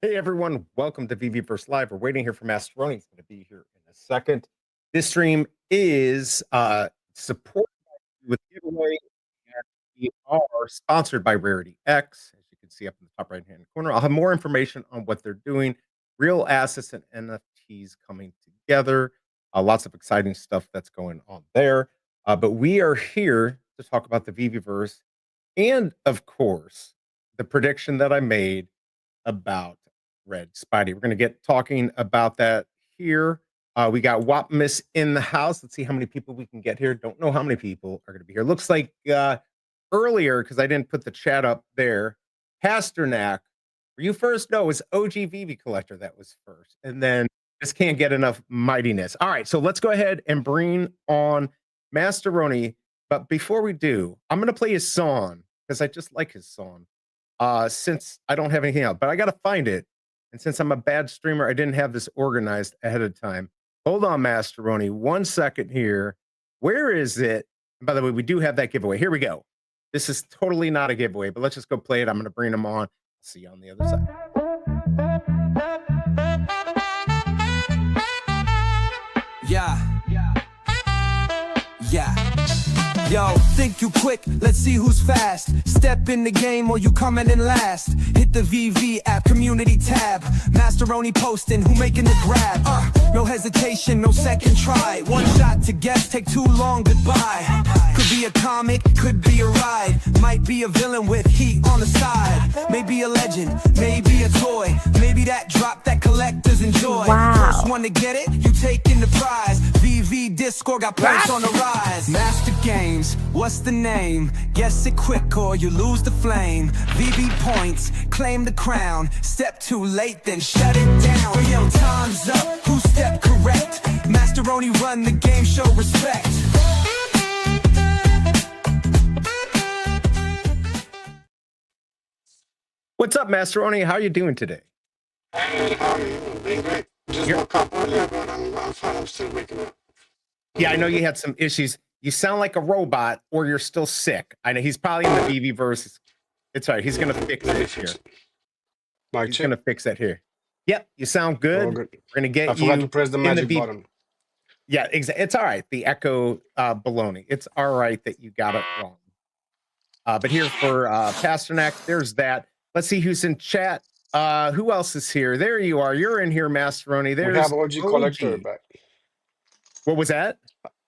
Hey everyone, welcome to VeveVerse Live. We're waiting here for Masterroni. He's going to be here in a second. This stream is supported with giveaway, and we are sponsored by Rarity X, as you can see up in the top right hand corner. I'll have more information on what they're doing, real assets and NFTs coming together. Lots of exciting stuff that's going on there. But we are here to talk about the VeveVerse and, of course, the prediction that I made about Red Spidey. We're going to get talking about that here. We got Wapmus in the house. Let's see how many people we can get here. Don't know how many people are going to be here. Looks like earlier, because I didn't put the chat up there, Pasternak, were you first? No, it was OG Veve Collector that was first. And then just can't get enough mightiness. All right, so let's go ahead and bring on Masterroni. But before we do, I'm going to play his song because I just like his song. Since I don't have anything else, but I got to find it. And since I'm a bad streamer, I didn't have this organized ahead of time. Hold on, Masterroni, 1 second here. Where is it? And by the way, we do have that giveaway. Here we go. This is totally not a giveaway, but let's just go play it. I'm going to bring them on. See you on the other side. Yeah. Yo, think you quick, let's see who's fast. Step in the game or you coming in last. Hit the VV app, community tab. Masterroni posting, who making the grab. No hesitation, no second try. One shot to guess, take too long, goodbye. Could be a comic, could be a ride. Might be a villain with heat on the side. Maybe a legend, maybe a toy. Maybe that drop that collectors enjoy. Wow. First one to get it, you taking the prize. VV Discord got points on the rise. Master Games, what's the name? Guess it quick or you lose the flame. VV points, claim the crown. Step too late, then shut it down. Well, yo, time's up, who stepped correct? Masterroni run the game, show respect. What's up, Masterroni? How are you doing today? Hey, how are you? Doing great. Just woke up earlier, but I'm fine. I'm still waking up. Yeah, I know you had some issues. You sound like a robot, or you're still sick. I know he's probably in the VeveVerse. It's all right. He's going to fix it here. He's going to fix that here. Yep, you sound good. We're going to get you. I forgot to press the magic button. Yeah, exactly. It's all right. The echo baloney. It's all right that you got it wrong. But here for Pasternak, there's that. Let's see who's in chat. Who else is here? There you are. You're in here, Masterroni. There's we have OG Collector back. What was that?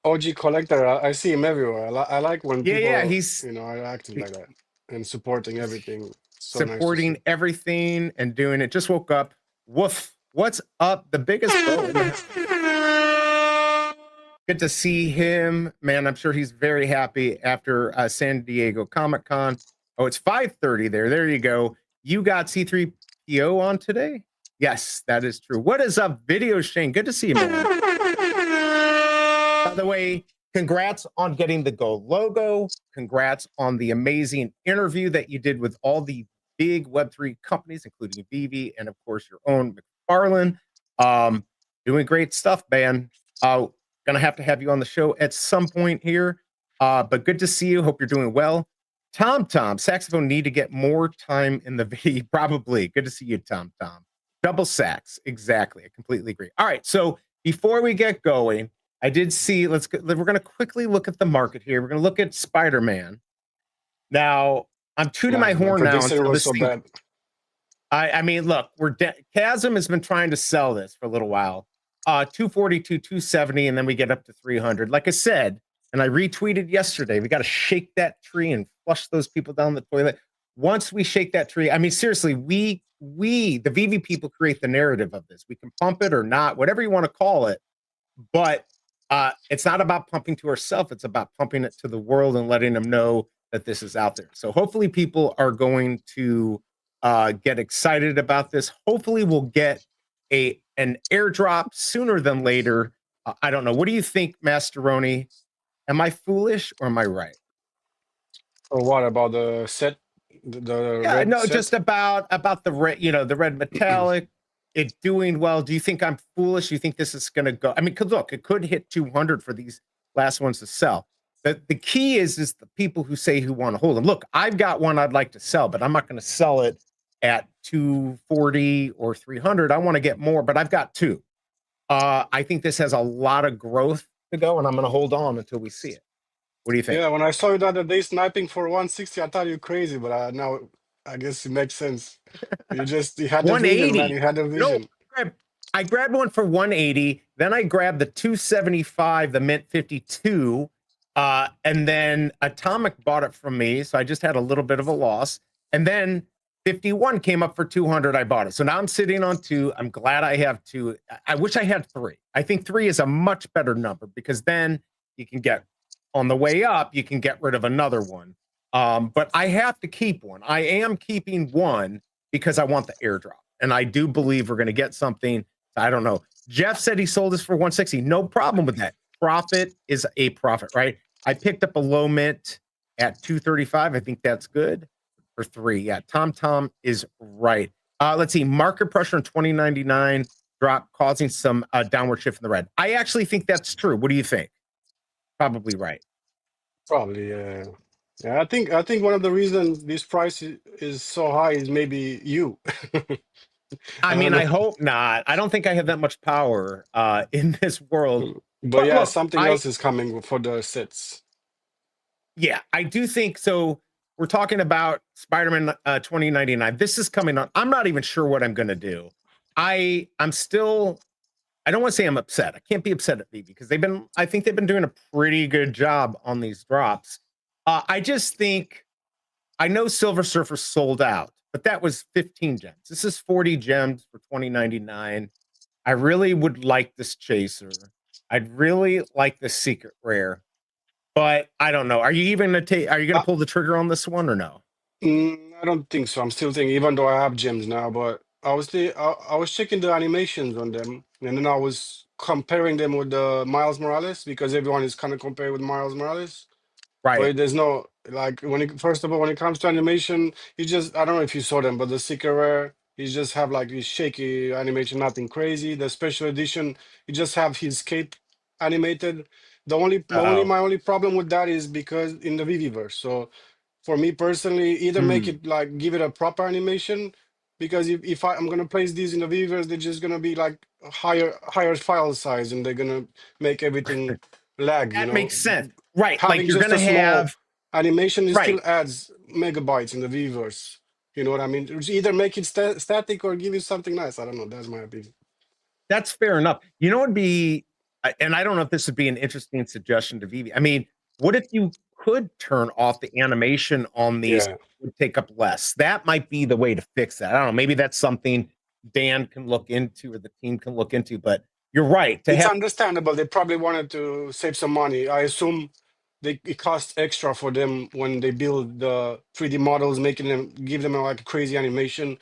OG Collector. I see him everywhere. I like when people, he's are acting like that and supporting everything. So supporting nice everything and doing it. Just woke up. Woof. What's up? The biggest. Good to see him, man. I'm sure he's very happy after San Diego Comic-Con. Oh, it's 5:30 there. There you go. You got C3PO on today? Yes, that is true. What is up, Video Shane? Good to see you, man. By the way, congrats on getting the Go logo. Congrats on the amazing interview that you did with all the big Web3 companies, including Veve and, of course, your own McFarlane. Doing great stuff, man. Gonna have to have you on the show at some point here. But good to see you. Hope you're doing well. Tom, saxophone need to get more time in the video. Probably. Good to see you, Tom. Double sax. Exactly. I completely agree. All right. So before we get going, I did see, we're going to quickly look at the market here. We're going to look at Spider-Man. Now, I'm tooting my horn now. So bad. I mean, look, Chasm has been trying to sell this for a little while. 242, 270, and then we get up to 300. Like I said, and I retweeted yesterday, we got to shake that tree and flush those people down the toilet. Once we shake that tree, I mean, seriously, we the Veve people create the narrative of this. We can pump it or not, whatever you want to call it. But it's not about pumping to ourselves. It's about pumping it to the world and letting them know that this is out there. So hopefully people are going to get excited about this. Hopefully we'll get an airdrop sooner than later. I don't know. What do you think, Masterroni? Am I foolish or am I right? Or what about the set? The red no, set? just about the red, the red metallic, it doing well. Do you think I'm foolish? Do you think this is going to go? I mean, look, it could hit 200 for these last ones to sell. the key is the people who say who want to hold them. Look, I've got one I'd like to sell, but I'm not going to sell it at 240 or 300. I want to get more, but I've got two. I think this has a lot of growth to go, and I'm going to hold on until we see it. What do you think? Yeah, when I saw you the other day sniping for 160, I thought you crazy, but now I guess it makes sense. You had the vision, 180. man. You had the vision. I grabbed one for 180. Then I grabbed the 275, the Mint 52. And then Atomic bought it from me. So I just had a little bit of a loss. And then 51 came up for 200. I bought it. So now I'm sitting on two. I'm glad I have two. I wish I had three. I think three is a much better number because then you can get on the way up, you can get rid of another one. But I have to keep one. I am keeping one because I want the airdrop. And I do believe we're going to get something. I don't know. Jeff said he sold this for 160. No problem with that. Profit is a profit, right? I picked up a low mint at 235. I think that's good for three. Yeah, Tom is right. Let's see. Market pressure in 2099 drop causing some downward shift in the red. I actually think that's true. What do you think? Probably right. Probably, yeah. Yeah, I think one of the reasons this price is so high is maybe you. I mean, I hope not. I don't think I have that much power in this world. But yeah, look, something else is coming for the sets. Yeah, I do think so. We're talking about Spider-Man 2099. This is coming on. I'm not even sure what I'm going to do. I'm still, I don't want to say I'm upset. I can't be upset at Veve because I think they've been doing a pretty good job on these drops. I just think, I know Silver Surfer sold out, but that was 15 gems. This is 40 gems for 2099. I really would like this chaser. I'd really like the secret rare, but I don't know. Are you even going to pull the trigger on this one or no? I don't think so. I'm still thinking, even though I have gems now, but I was checking the animations on them, and then I was comparing them with the Miles Morales because everyone is kind of compared with Miles Morales. Right. But there's no, like, first of all, when it comes to animation, I don't know if you saw them, but the secret rare, he just have like this shaky animation, nothing crazy. The special edition, you just have his cape animated. My only problem with that is because in the VeveVerse. So for me personally, either make it like give it a proper animation, because if I'm gonna place these in the VeveVerse, they're just gonna be like higher file size, and they're gonna make everything lag. That makes sense, right? Having Like you're just going to have animation, it still adds megabytes in the VeveVerse. You know what I mean? Either make it static or give you something nice. I don't know. That's my opinion. That's fair enough. You know what would be, and I don't know if this would be an interesting suggestion to Veve. I mean, what if you could turn off the animation on these? Yeah. Would take up less. That might be the way to fix that. I don't know. Maybe that's something Dan can look into or the team can look into. But you're right. It's understandable. They probably wanted to save some money. I assume it costs extra for them when they build the 3D models, give them like a crazy animation.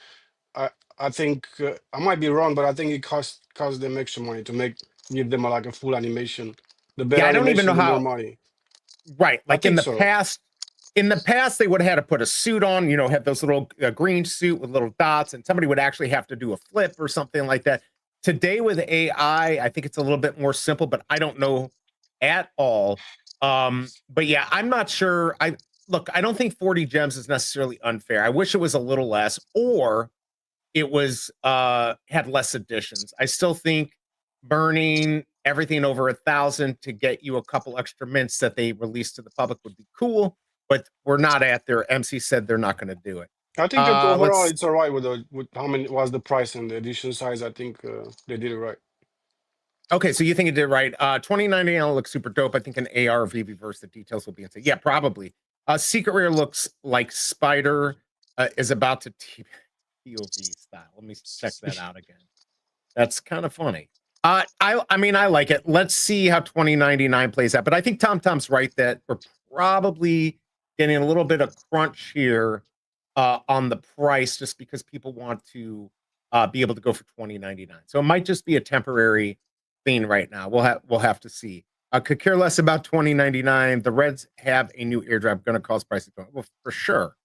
I think I might be wrong, but I think it costs them extra money to give them like a full animation. The better I don't animation, even know the how. more money. Right, like in the past. In the past, they would have had to put a suit on, have those little green suit with little dots, and somebody would actually have to do a flip or something like that. Today with AI, I think it's a little bit more simple, but I don't know at all. But yeah, I'm not sure. I don't think 40 gems is necessarily unfair. I wish it was a little less, or it was had less additions. I still think burning everything over 1,000 to get you a couple extra mints that they release to the public would be cool, but we're not at there. MC said they're not going to do it. I think that overall it's all right with how many was the price and the edition size. I think they did it right. Okay, so you think it did right. 2099 looks super dope. I think an AR VeveVerse, the details will be insane. Yeah, probably. Secret Rare looks like Spider is about to POV style. Let me check that out again. That's kind of funny. I mean, I like it. Let's see how 2099 plays out. But I think Tom's right that we're probably getting a little bit of crunch here on the price just because people want to be able to go for 2099. So it might just be a temporary thing right now. We'll have to see. Could care less about 2099. The Reds have a new airdrop going to cause prices going. Well, for sure.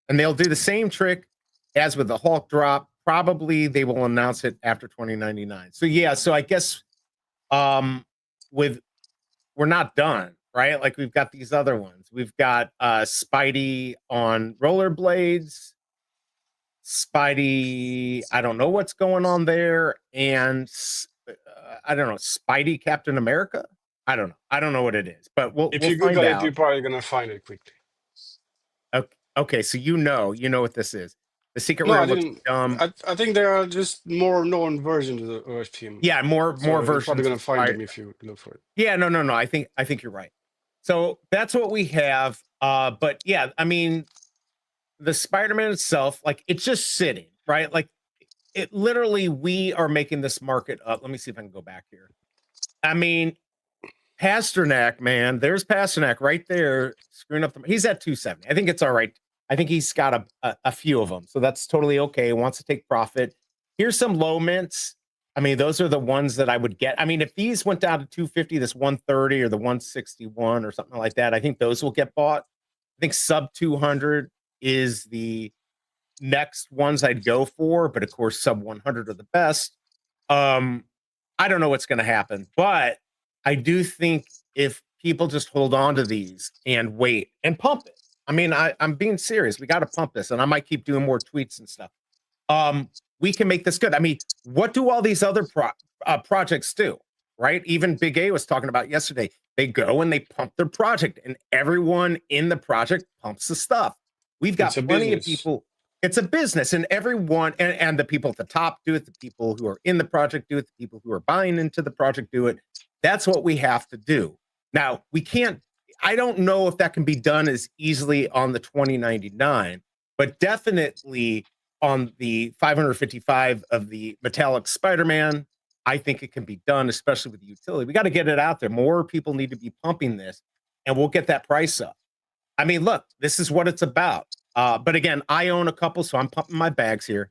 And they'll do the same trick as with the Hulk drop. Probably they will announce it after 2099. So yeah, so I guess we're not done. right? Like we've got these other ones. We've got Spidey on rollerblades. Spidey, I don't know what's going on there, and I don't know, Spidey Captain America. I don't know. I don't know what it is, but we'll If you find Google it, you're out. probably gonna find it quickly. Okay, so you know what this is. The secret No, rare I looks didn't. dumb. I think there are just more known versions of the Earth team. Yeah, more So you're probably versions gonna of find Spidey. them if you look for it. Yeah, no. I think you're right. So that's what we have. But yeah, I mean, the Spider-Man itself, like it's just sitting, right? Like it literally, we are making this market up. Let me see if I can go back here. I mean, Pasternak, man, there's Pasternak right there screwing up. He's at 270. I think it's all right. I think he's got a few of them, so that's totally okay. He wants to take profit. Here's some low mints. I mean, those are the ones that I would get. I mean, if these went down to 250, this 130 or the 161 or something like that, I think those will get bought. I think sub 200 is the next ones I'd go for, but of course, sub 100 are the best. I don't know what's going to happen, but I do think if people just hold on to these and wait and pump it. I mean, I'm being serious. We got to pump this, and I might keep doing more tweets and stuff. We can make this good. I mean, what do all these other projects do? Right? Even Big A was talking about yesterday. They go and they pump their project, and everyone in the project pumps the stuff. We've got plenty of people. It's a business, and everyone and the people at the top do it. The people who are in the project do it. The people who are buying into the project do it. That's what we have to do. Now, we can't. I don't know if that can be done as easily on the 2099, but definitely on the 555 of the Metallic Spider-Man, I think it can be done, especially with the utility. We got to get it out there. More people need to be pumping this, and we'll get that price up. I mean, look, this is what it's about. But again, I own a couple, so I'm pumping my bags here.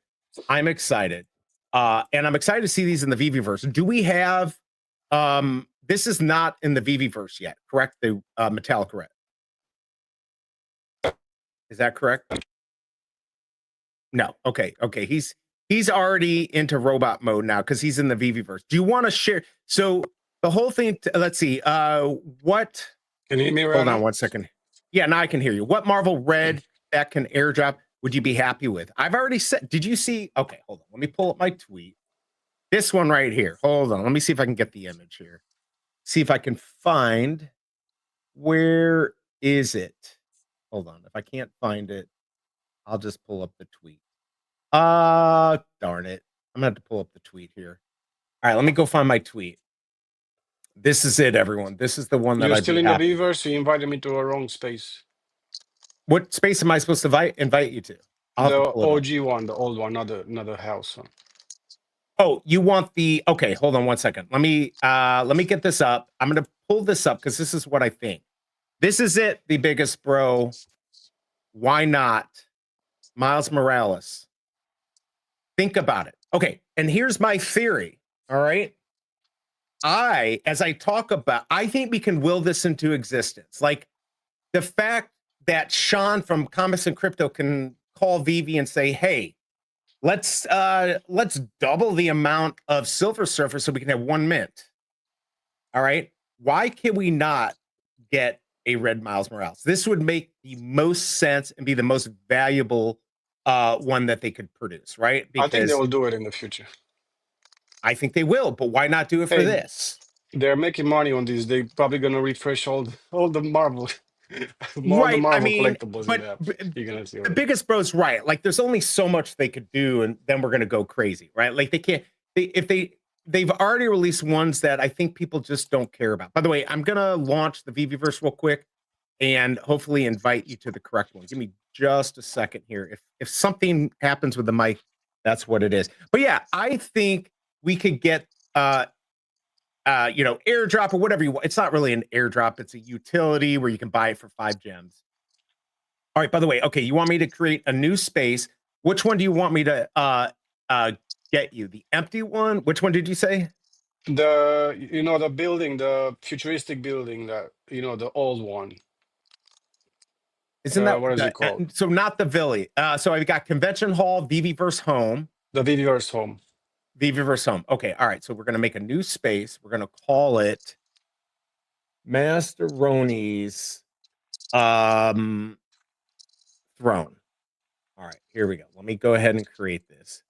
I'm excited. And I'm excited to see these in the VeveVerse. Do we have this is not in the VeveVerse yet, correct? The Metallic Red. Is that correct? No. Okay. He's already into robot mode now because he's in the VeveVerse. Do you want to share? So the whole thing, let's see. What Can you hear me right hold now? on one second. Yeah, now I can hear you. What Marvel Red that can airdrop would you be happy with? I've already said, did you see? Okay, hold on. Let me pull up my tweet. This one right here. Hold on. Let me see if I can get the image here. See if I can find, where is it? Hold on. If I can't find it, I'll just pull up the tweet. Darn it. I'm gonna have to pull up the tweet here. All right, let me go find my tweet. This is it, everyone. This is the one that You're I'd still be in the happy. VeveVerse, so you invited me to a wrong space. What space am I supposed to invite you to? I'll The have to pull it up. OG one, the old one, not the house one. Oh, you want the, okay, hold on one second. Let me get this up. I'm gonna pull this up because this is what I think. This is it, the biggest bro. Why not? Miles Morales. Think about it. Okay, and here's my theory. All right. As I talk about, I think we can will this into existence. Like the fact that Sean from Comics and Crypto can call Veve and say, hey, let's double the amount of Silver Surfer so we can have one mint. All right. Why can we not get a red Miles Morales? This would make the most sense and be the most valuable one that they could produce, right? I think they will do it in the future. I think they will, but why not do it for this? They're making money on this. They're probably gonna refresh all the Marvel, Right. I mean, collectibles. but You're gonna see the biggest bro's right. Like, there's only so much they could do, and then we're gonna go crazy, right? Like, they can't. They've already released ones that I think people just don't care about. By the way, I'm gonna launch the VeveVerse real quick, and hopefully invite you to the correct one. Give me just a second here. If something happens with the mic, that's what it is. But yeah, I think we could get airdrop or whatever you want. It's not really an airdrop, it's a utility where you can buy it for 5 gems. All right, by the way, okay, you want me to create a new space. Which one do you want me to get you? The empty one? Which one did you say? The building, the futuristic building, that the old one. Isn't that what is it called? So not the Villi. So I've got Convention Hall, VeveVerse Home. The VeveVerse Home. VeveVerse Home. Okay, all right. So we're gonna make a new space. We're gonna call it Masterroni's throne. All right, here we go. Let me go ahead and create this.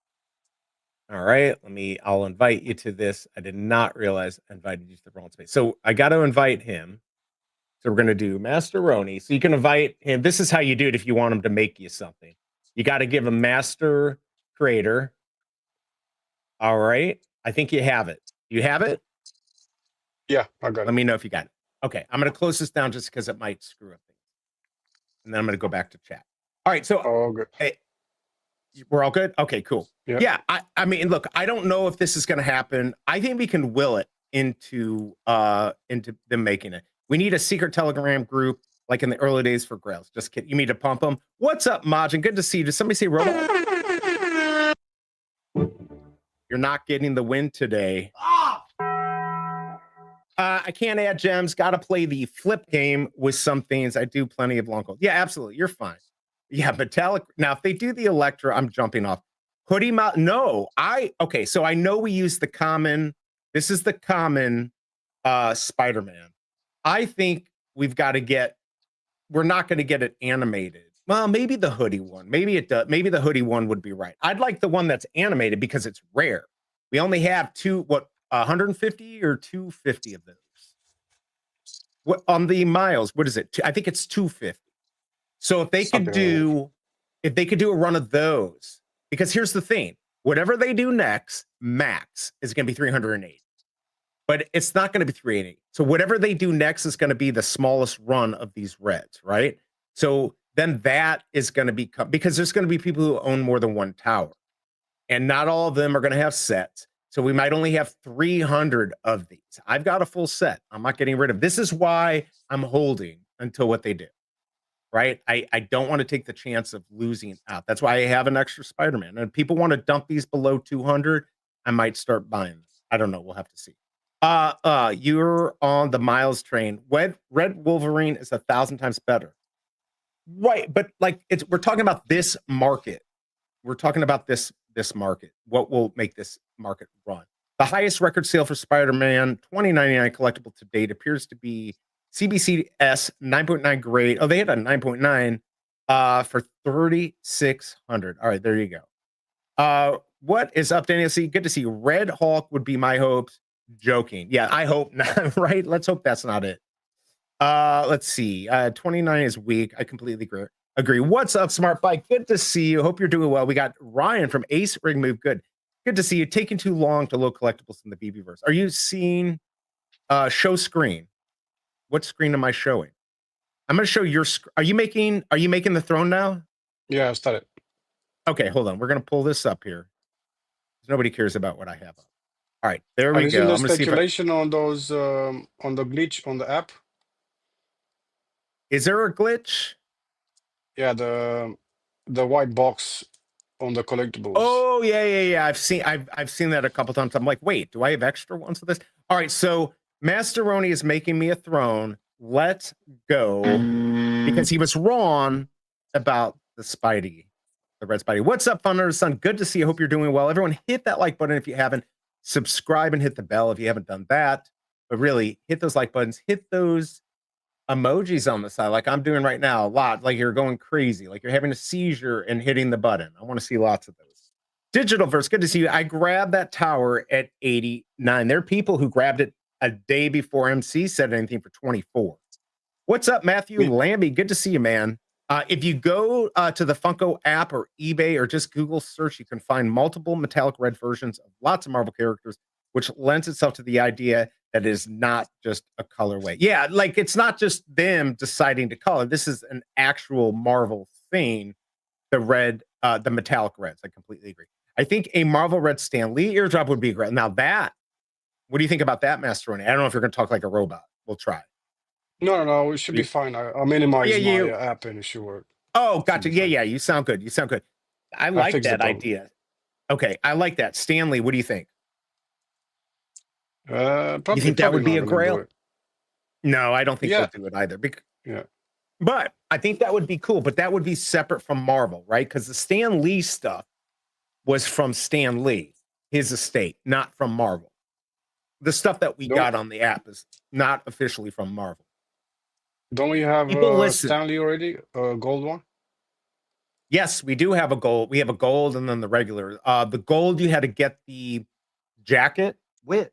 All right, I'll invite you to this. I did not realize I invited you to the wrong space. So I got to invite him. So we're going to do Masterroni. So you can invite him. This is how you do it if you want him to make you something. You got to give him master creator. All right. I think you have it. You have it? Yeah, I got it. Let me know if you got it. Okay. I'm going to close this down just because it might screw up things. And then I'm going to go back to chat. All right. So Oh, good. hey, we're all good? Okay, cool. Yeah. I mean, look, I don't know if this is going to happen. I think we can will it into them making it. We need a secret Telegram group like in the early days for Grails. Just kidding. You need to pump them. What's up, Majin? Good to see you. Did somebody say robot? You're not getting the win today. I can't add gems. Got to play the flip game with some things. I do plenty of long calls. Yeah, absolutely. You're fine. Yeah, Metallic. Now, if they do the Electra, I'm jumping off. Hoodie mount. No, okay. So I know we use the common. This is the common Spider-Man. I think we've got to get. We're not going to get it animated. Well, maybe the hoodie one. Maybe it does. Maybe the hoodie one would be right. I'd like the one that's animated because it's rare. We only have 150 or 250 of those. What on the miles? What is it? I think it's 250. So if they could do a run of those, because here's the thing: whatever they do next, max is going to be 380, but it's not going to be 380. So whatever they do next is going to be the smallest run of these reds, right? So then that is going to become, because there's going to be people who own more than one tower, and not all of them are going to have sets. So we might only have 300 of these. I've got a full set. I'm not getting rid of. This is why I'm holding until what they do. Right? I don't want to take the chance of losing out. That's why I have an extra Spider-Man. And if people want to dump these below 200, I might start buying them. I don't know. We'll have to see. You're on the Miles train. Red Wolverine is 1,000 times better. Right, but like we're talking about this market. We're talking about this market. What will make this market run? The highest record sale for Spider-Man 2099 collectible to date appears to be CBCS 9.9 grade. Oh, they had a 9.9 for 3,600. All right, there you go. What is up, Daniel? See, good to see you. Red Hulk would be my hopes. Joking. Yeah, I hope not, right? Let's hope that's not it. Let's see. 29 is weak. I completely agree. What's up, Smart Bike? Good to see you. Hope you're doing well. We got Ryan from Ace Ring Move. Good to see you. Taking too long to load collectibles in the VeveVerse. Are you seeing show screen? What screen am I showing? I'm going to show your screen. Are you making the throne now? Yeah, I started. Okay, hold on. We're going to pull this up here. Nobody cares about what I have up. All right, there we go. I'm going to speculation on those on the glitch on the app. Is there a glitch? Yeah, the white box on the collectibles. Oh yeah. I've seen that a couple times. I'm like, wait, do I have extra ones of this? All right, so Masterroni is making me a throne. Let's go, because he was wrong about the Spidey, the Red Spidey. What's up, Fun Under the Sun? Good to see you. Hope you're doing well. Everyone, hit that like button if you haven't. Subscribe and hit the bell if you haven't done that. But really, hit those like buttons. Hit those emojis on the side, like I'm doing right now, a lot. Like you're going crazy, like you're having a seizure and hitting the button. I want to see lots of those. Digitalverse, good to see you. I grabbed that tower at 89. There are people who grabbed it a day before MC said anything for 24. What's up, Matthew Lambie? Good to see you, man. If you go to the Funko app or eBay or just Google search, you can find multiple metallic red versions of lots of Marvel characters, which lends itself to the idea that it is not just a colorway. Yeah, like it's not just them deciding to color. This is an actual Marvel thing. The red, the metallic reds. I completely agree. I think a Marvel red Stan Lee eardrop would be great. Now that, what do you think about that, Masterroni? I don't know if you're going to talk like a robot. We'll try. No, it should be fine. I minimize my app and it should work. Oh, gotcha. Yeah. You sound good. I like that idea. Okay, I like that. Stanley, what do you think? Probably, you think that would be a grail? No, I don't think they'll do it either. Yeah. But I think that would be cool. But that would be separate from Marvel, right? Because the Stan Lee stuff was from Stan Lee, his estate, not from Marvel. the stuff that we Don't got on the app is not officially from Marvel. don't we have People listen. Stanley already? Gold one? Yes, we do have a gold. We have a gold and then the regular. The gold you had to get the jacket, which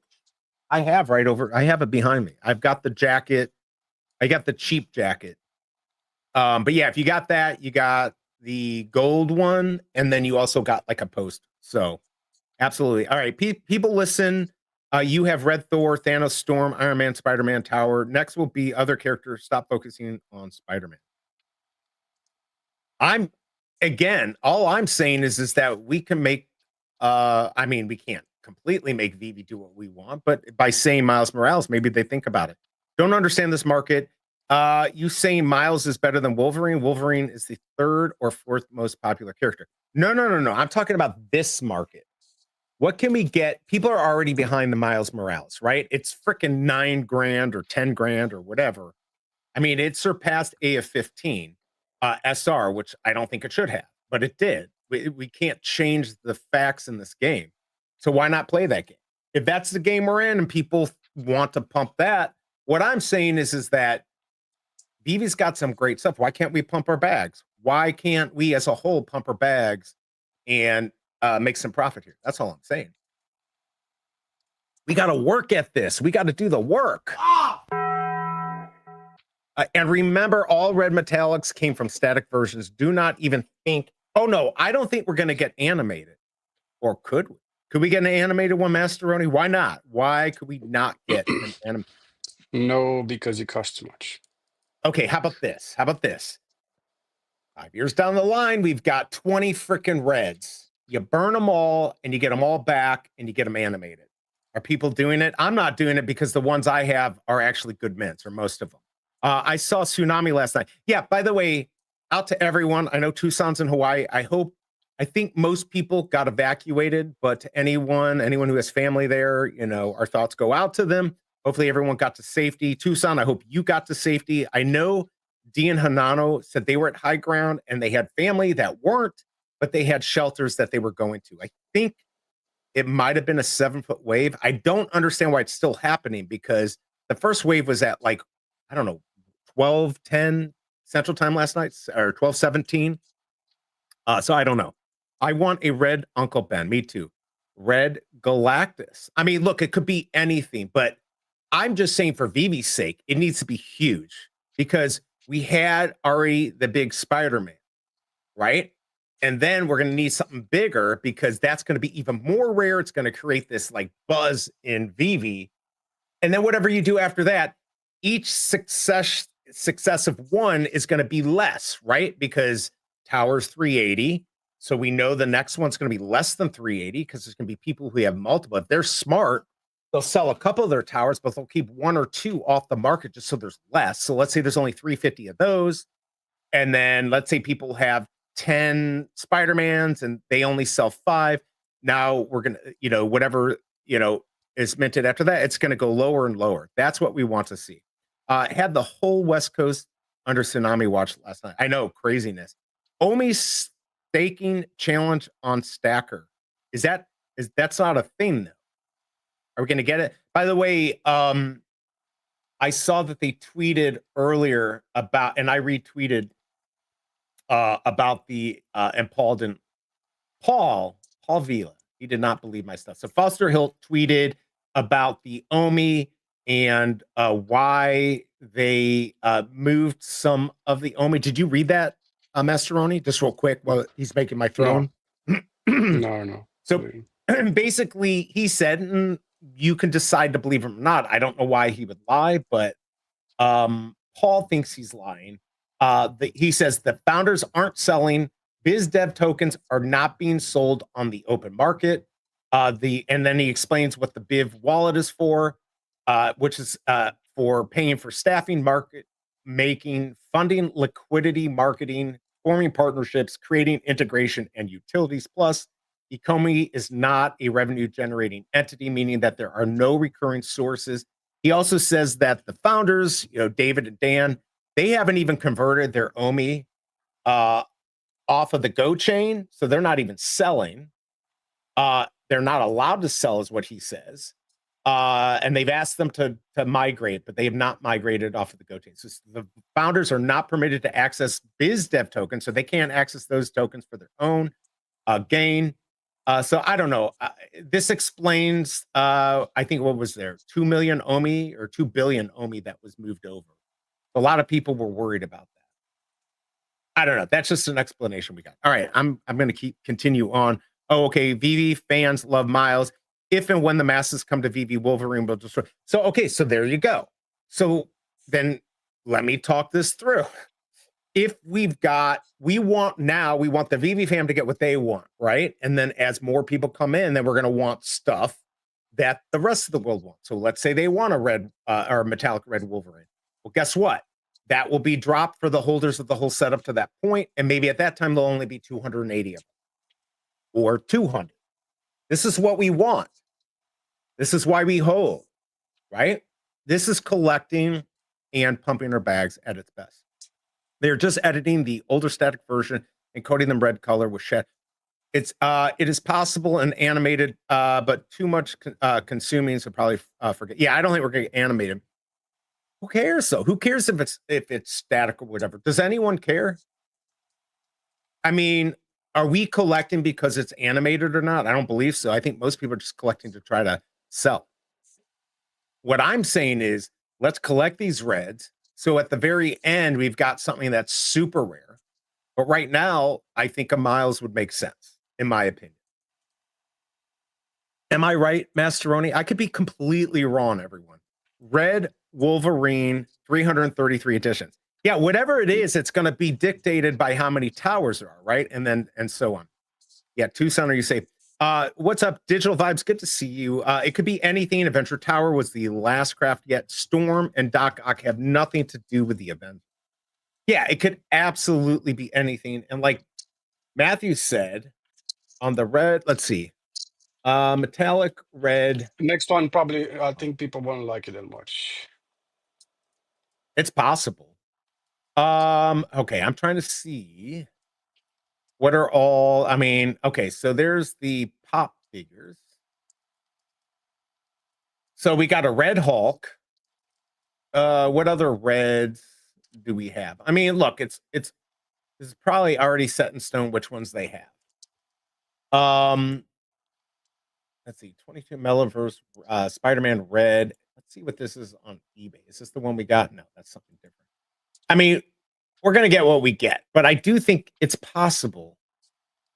I have right over. I have it behind me. I've got the jacket. I got the cheap jacket. But yeah, if you got that, you got the gold one, and then you also got like a post. So absolutely. All right, people listen. You have Red Thor, Thanos, Storm, Iron Man, Spider-Man, Tower. Next will be other characters. Stop focusing on Spider-Man. All I'm saying is that we can make I mean, we can't completely make Veve do what we want, but by saying Miles Morales, maybe they think about it. Don't understand this market. You saying Miles is better than Wolverine? Wolverine is the 3rd or 4th most popular character. No. I'm talking about this market. What can we get? People are already behind the Miles Morales, right? It's freaking $9 grand or 10 grand or whatever. I mean, it surpassed AF-15 SR, which I don't think it should have, but it did. We can't change the facts in this game. So why not play that game? If that's the game we're in and people want to pump that, what I'm saying is that Veve's got some great stuff. Why can't we pump our bags? Why can't we as a whole pump our bags and make some profit here? That's all I'm saying. We got to work at this. We got to do the work. And remember, all red metallics came from static versions. Do not even think, oh no, I don't think we're going to get animated. Or could we? Could we get an animated one, Masterroni? Why not? Why could we not get an animated? No, because it costs too much. Okay, how about this? 5 years down the line, we've got 20 freaking reds. You burn them all and you get them all back and you get them animated. Are people doing it? I'm not doing it because the ones I have are actually good mints, or most of them. I saw Tsunami last night. Yeah, by the way, out to everyone. I know Tucson's in Hawaii. I think most people got evacuated, but to anyone who has family there, our thoughts go out to them. Hopefully everyone got to safety. Tucson, I hope you got to safety. I know Dee and Hanano said they were at high ground and they had family that weren't, but they had shelters that they were going to. I think it might have been a 7-foot wave. I don't understand why it's still happening, because the first wave was at 12:10 Central Time last night, or 12:17. So I don't know. I want a red Uncle Ben. Me too. Red Galactus. I mean, look, it could be anything, but I'm just saying for Veve's sake, it needs to be huge, because we had already the big Spider-Man, right? And then we're going to need something bigger, because that's going to be even more rare. It's going to create this buzz in Veve. And then whatever you do after that, each successive one is going to be less, right? Because Tower's 380. So we know the next one's going to be less than 380, because there's going to be people who have multiple. If they're smart, they'll sell a couple of their towers, but they'll keep 1 or 2 off the market just so there's less. So let's say there's only 350 of those. And then let's say people have 10 Spider-Mans and they only sell 5. Now we're going to, whatever, is minted after that, it's going to go lower and lower. That's what we want to see. Had the whole West Coast under tsunami watch last night. I know, craziness. Omi staking challenge on Stacker. That's not a thing though. Are we going to get it? By the way, I saw that they tweeted earlier about, and I retweeted about the and Paul didn't. Paul Vila. He did not believe my stuff. So Foster Hill tweeted about the Omi and why they moved some of the Omi. Did you read that, Masterroni? Just real quick while he's making my throne. No. So basically, he said, and you can decide to believe him or not. I don't know why he would lie, but Paul thinks he's lying. He says the founders aren't selling. Biz dev tokens are not being sold on the open market. And then he explains what the Vive wallet is for, which is for paying for staffing, market making, funding, liquidity, marketing, forming partnerships, creating integration and utilities. Plus, Ecomi is not a revenue generating entity, meaning that there are no recurring sources. He also says that the founders, David and Dan, they haven't even converted their Omi off of the Go chain, so they're not even selling. They're not allowed to sell, is what he says. And they've asked them to migrate, but they have not migrated off of the Go chain. So the founders are not permitted to access BizDev tokens, so they can't access those tokens for their own gain. So I don't know. This explains, I think, what was there, 2 million OMI or 2 billion OMI that was moved over. A lot of people were worried about that. I don't know. That's just an explanation we got. All right, I'm going to continue on. Oh, okay. Veve fans love Miles. If and when the masses come to Veve, Wolverine will destroy. So, okay, so there you go. So then let me talk this through. If we want the Veve fam to get what they want, right? And then as more people come in, then we're going to want stuff that the rest of the world wants. So let's say they want a red or a metallic red Wolverine. Well, guess what? That will be dropped for the holders of the whole setup to that point, and maybe at that time there'll only be 280 of them or 200. This is what we want. This is why we hold, right? This is collecting and pumping our bags at its best. They're just editing the older static version and coating them red color with shed. It is possible and animated, but too much consuming, so probably forget. Yeah, I don't think we're going to animate them. Who cares? So who cares if it's static or whatever? Does anyone care? I mean, are we collecting because it's animated or not? I don't believe so. I think most people are just collecting to try to sell. What I'm saying is, let's collect these reds. So at the very end, we've got something that's super rare. But right now, I think a Miles would make sense, in my opinion. Am I right, Masterroni? I could be completely wrong, everyone. Red Wolverine, 333 editions. Yeah, whatever it is, it's going to be dictated by how many towers there are, right? And so on. Yeah, Tucson, are you safe? What's up, Digital Vibes? Good to see you. It could be anything. Adventure Tower was the last craft yet. Storm and Doc Ock have nothing to do with the event. Yeah, it could absolutely be anything. And like Matthew said, on the red, let's see. Metallic Red. Next one, probably, I think people won't like it that much. It's possible. Okay, I'm trying to see what are all, I mean, okay, so there's the pop figures. So we got a Red Hulk. What other reds do we have? I mean, look, it's this is probably already set in stone which ones they have. Let's see, 22 Metaverse, Spider-Man Red. Let's see what this is on eBay. Is this the one we got? No, that's something different. I mean, we're gonna get what we get, but I do think it's possible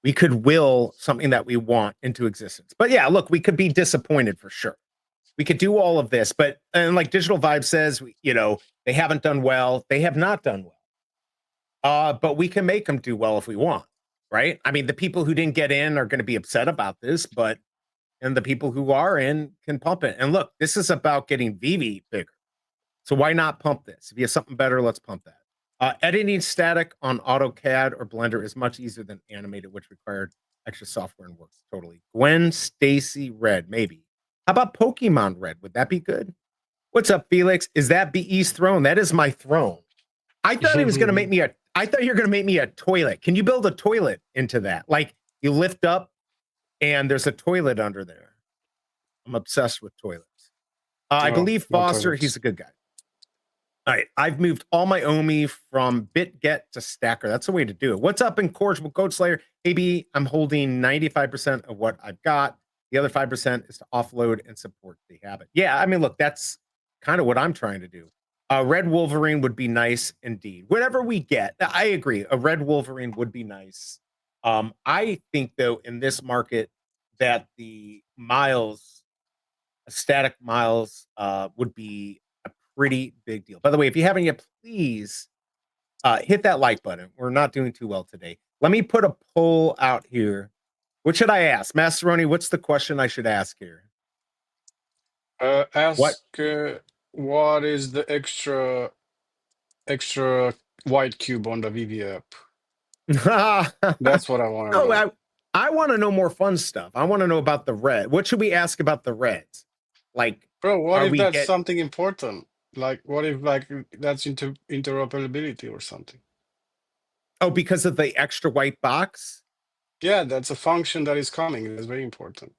we could will something that we want into existence. But yeah, look, we could be disappointed for sure. We could do all of this, but and like Digital Vibe says, they haven't done well. They have not done well. But we can make them do well if we want, right? I mean, the people who didn't get in are going to be upset about this, and the people who are in can pump it. And look, this is about getting Veve bigger. So why not pump this? If you have something better, let's pump that. Editing static on AutoCAD or Blender is much easier than animated, which required extra software and work. Totally. Gwen Stacy Red, maybe. How about Pokemon Red? Would that be good? What's up, Felix? Is that BE's throne? That is my throne. I thought he was going to make me I thought you were going to make me a toilet. Can you build a toilet into that? Like you lift up and there's a toilet under there. I'm obsessed with toilets. I believe Foster, he's a good guy. All right, I've moved all my OMI from BitGet to Stacker. That's the way to do it. What's up, Incorrigible Code Slayer? AB, I'm holding 95% of what I've got. The other 5% is to offload and support the habit. Yeah, I mean, look, that's kind of what I'm trying to do. Red Wolverine would be nice indeed. Whatever we get, I agree. A Red Wolverine would be nice. I think, though, in this market that the Miles, static Miles, would be a pretty big deal. By the way, if you haven't yet, please hit that like button. We're not doing too well today. Let me put a poll out here. What should I ask? Masterroni, what's the question I should ask here? Ask what is the extra white cube on the Veve app? That's what I want to know. I want to know more fun stuff. I want to know about the red. What should we ask about the reds? Like, bro, what if that's something important? Like, what if that's interoperability or something? Oh, because of the extra white box? Yeah, that's a function that is coming. That's very important.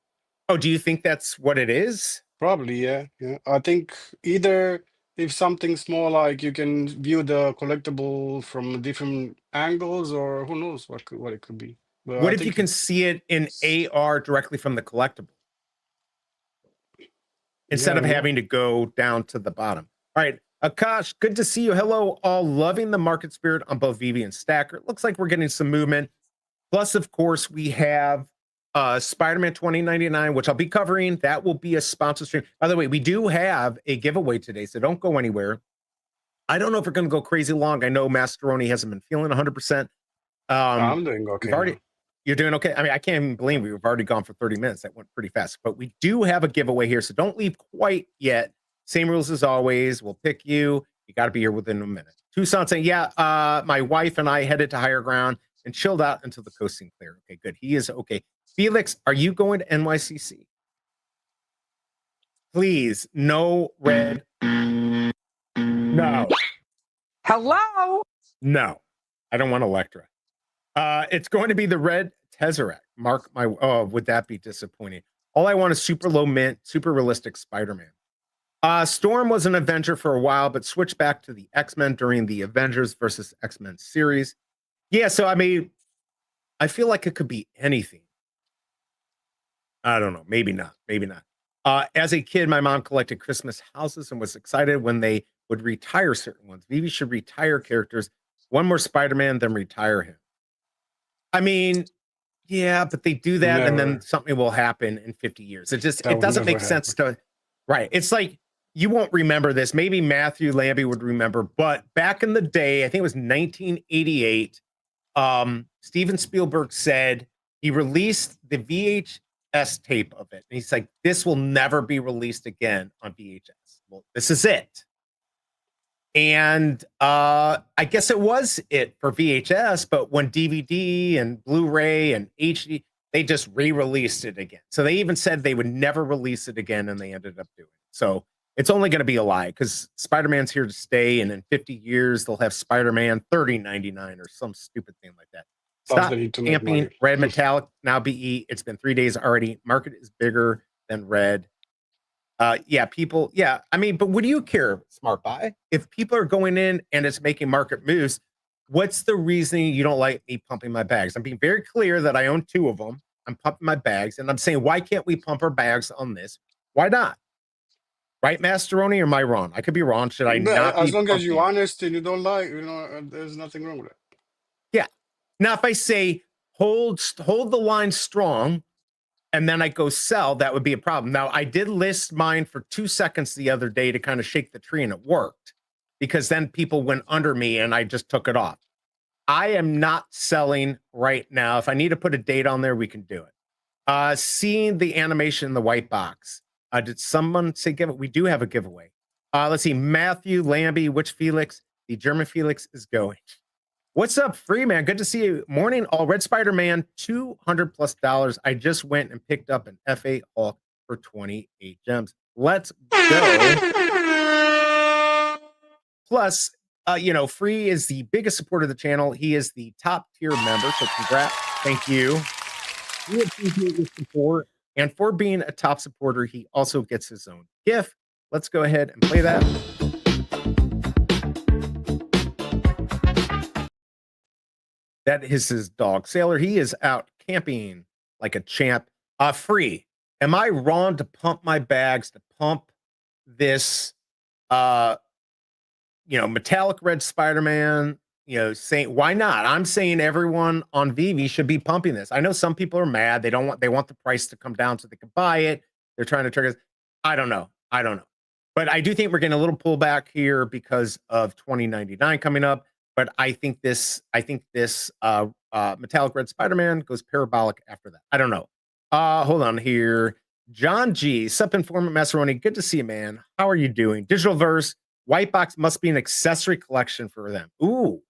Oh, do you think that's what it is? Probably, yeah. I think either if something small, like you can view the collectible from different angles, or who knows what it could be. But I What if you think can see it in AR directly from the collectible yeah, instead I of don't know. having to go down to the bottom? All right, Akash, good to see you. Hello, all. Loving the market spirit on both Veve and Stacker. It looks like we're getting some movement. Plus, of course, we have Spider-Man 2099, which I'll be covering. That will be a sponsor stream. By the way, we do have a giveaway today, so don't go anywhere. I don't know if we're going to go crazy long. I know Masterroni hasn't been feeling 100%. I'm doing We've okay already, now. you're doing okay. I mean, I can't even believe we've already gone for 30 minutes. That went pretty fast, but we do have a giveaway here. So don't leave quite yet. Same rules as always. We'll pick you. You got to be here within a minute. Tucson saying, yeah, my wife and I headed to higher ground and chilled out until the coast seemed clear. Okay, good. He is okay. Felix, are you going to NYCC? Please, no red. No. Hello? No. I don't want Electra. It's going to be the red Tesseract. Mark my, oh, would that be disappointing? All I want is super low mint, super realistic Spider-Man. Storm was an Avenger for a while, but switched back to the X-Men during the Avengers versus X-Men series. Yeah, so I mean, I feel like it could be anything. I don't know. Maybe not. Maybe not. As a kid, my mom collected Christmas houses and was excited when they would retire certain ones. Veve should retire characters. One more Spider-Man, then retire him. I mean, yeah, but they do that and then Never. something will happen in 50 years. It That would doesn't never make sense happen. to, right. It's like, you won't remember this. Maybe Matthew Lambie would remember, but back in the day, I think it was 1988, Steven Spielberg said he released the VHS tape of it. And he's like, this will never be released again on VHS. Well, this is it. And I guess it was it for VHS, but when DVD and Blu-ray and HD, they just re-released it again. So they even said they would never release it again, and they ended up doing it. So it's only going to be a lie because Spider-Man's here to stay, and in 50 years they'll have Spider-Man 30.99 or some stupid thing like that. Plus, they Stop need to make camping. money. Red Metallic, now BE. It's been 3 days already. Market is bigger than red. Yeah, people, yeah. I mean, but what do you care, smart buy? If people are going in and it's making market moves, what's the reasoning you don't like me pumping my bags? I'm being very clear that I own 2 of them. I'm pumping my bags, and I'm saying, why can't we pump our bags on this? Why not? Right, Masterroni, or am I wrong? I could be wrong. Should I But not as be long as you're pumping? honest and you don't lie, there's nothing wrong with it. Yeah. Now, if I say hold the line strong, and then I go sell, that would be a problem. Now, I did list mine for 2 seconds the other day to kind of shake the tree, and it worked because then people went under me and I just took it off. I am not selling right now. If I need to put a date on there, we can do it. Seeing the animation in the white box. Did someone say give it? We do have a giveaway. Let's see. Matthew Lambie, which Felix? The German Felix is going. What's up, free man? Good to see you. Morning, all. Red Spider-Man, $200+. I just went and picked up an FA Hulk for 28 gems. Let's go. Plus, Free is the biggest supporter of the channel. He is the top tier member, so congrats. Thank you. We appreciate your support. And for being a top supporter, he also gets his own gift. Let's go ahead and play that. That is his dog, Sailor. He is out camping like a champ. Free. Am I wrong to pump my bags, to pump this, Metallic Red Spider-Man? Saying why not? I'm saying everyone on Veve should be pumping this. I know some people are mad. They want the price to come down so they can buy it. They're trying to trigger. I don't know. But I do think we're getting a little pullback here because of 2099 coming up. But I think this Metallic Red Spider-Man goes parabolic after that. I don't know. Hold on here. John G. Sup informant Masterroni. Good to see you, man. How are you doing? Digital verse. White box must be an accessory collection for them. Ooh,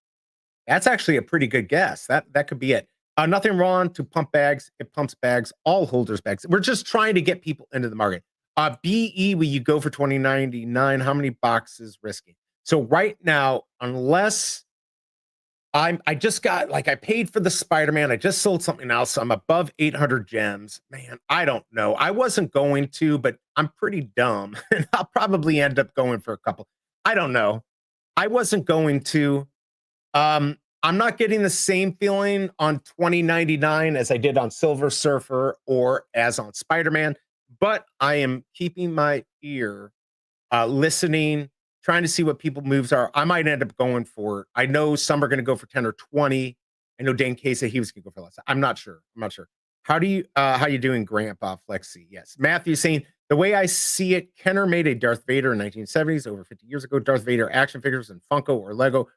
that's actually a pretty good guess. That could be it. Nothing wrong to pump bags. It pumps bags. All holders bags. We're just trying to get people into the market. BE, will you go for 2099? How many boxes risking? So right now, unless I just got, like, I paid for the Spider-Man. I just sold something else. So I'm above 800 gems. Man, I don't know. I wasn't going to, but I'm pretty dumb. And I'll probably end up going for a couple. I don't know. I wasn't going to. I'm not getting the same feeling on 2099 as I did on Silver Surfer or as on Spider-Man, but I am keeping my ear listening, trying to see what people moves are. I might end up going for it. I know some are going to go for 10 or 20. I know Dan K said he was going to go for less. I'm not sure. I'm not sure. How you doing, Grandpa Flexi? Yes. Matthew saying the way I see it, Kenner made a Darth Vader in 1970s, over 50 years ago. Darth Vader action figures and Funko or Lego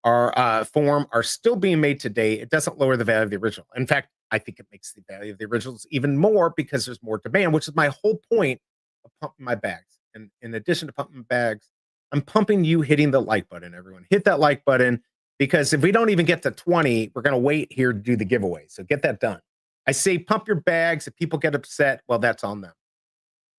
are still being made today. It doesn't lower the value of the original. In fact, I think it makes the value of the originals even more because there's more demand, which is my whole point of pumping my bags. And in addition to pumping bags, I'm pumping you hitting the like button, everyone. Hit that like button, because if we don't even get to 20, we're going to wait here to do the giveaway. So get that done. I say pump your bags. If people get upset, well, that's on them.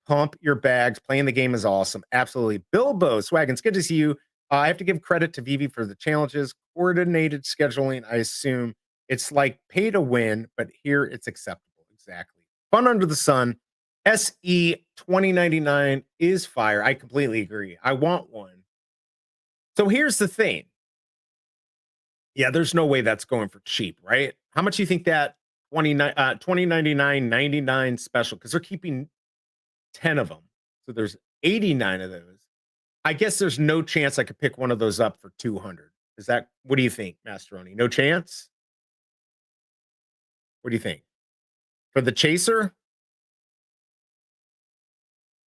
Pump your bags. Playing the game is awesome. Absolutely. Bilbo Swaggins, good to see you. I have to give credit to Veve for the challenges. Coordinated scheduling, I assume it's like pay to win, but here it's acceptable. Exactly. Fun under the sun. SE 2099 is fire. I completely agree. I want one. So here's the thing. Yeah, there's no way that's going for cheap, right? How much do you think that 2099 99 special, because they're keeping 10 of them. So there's 89 of those. I guess there's no chance I could pick one of those up for 200. Is that, what do you think, Masterroni? No chance? What do you think? For the chaser?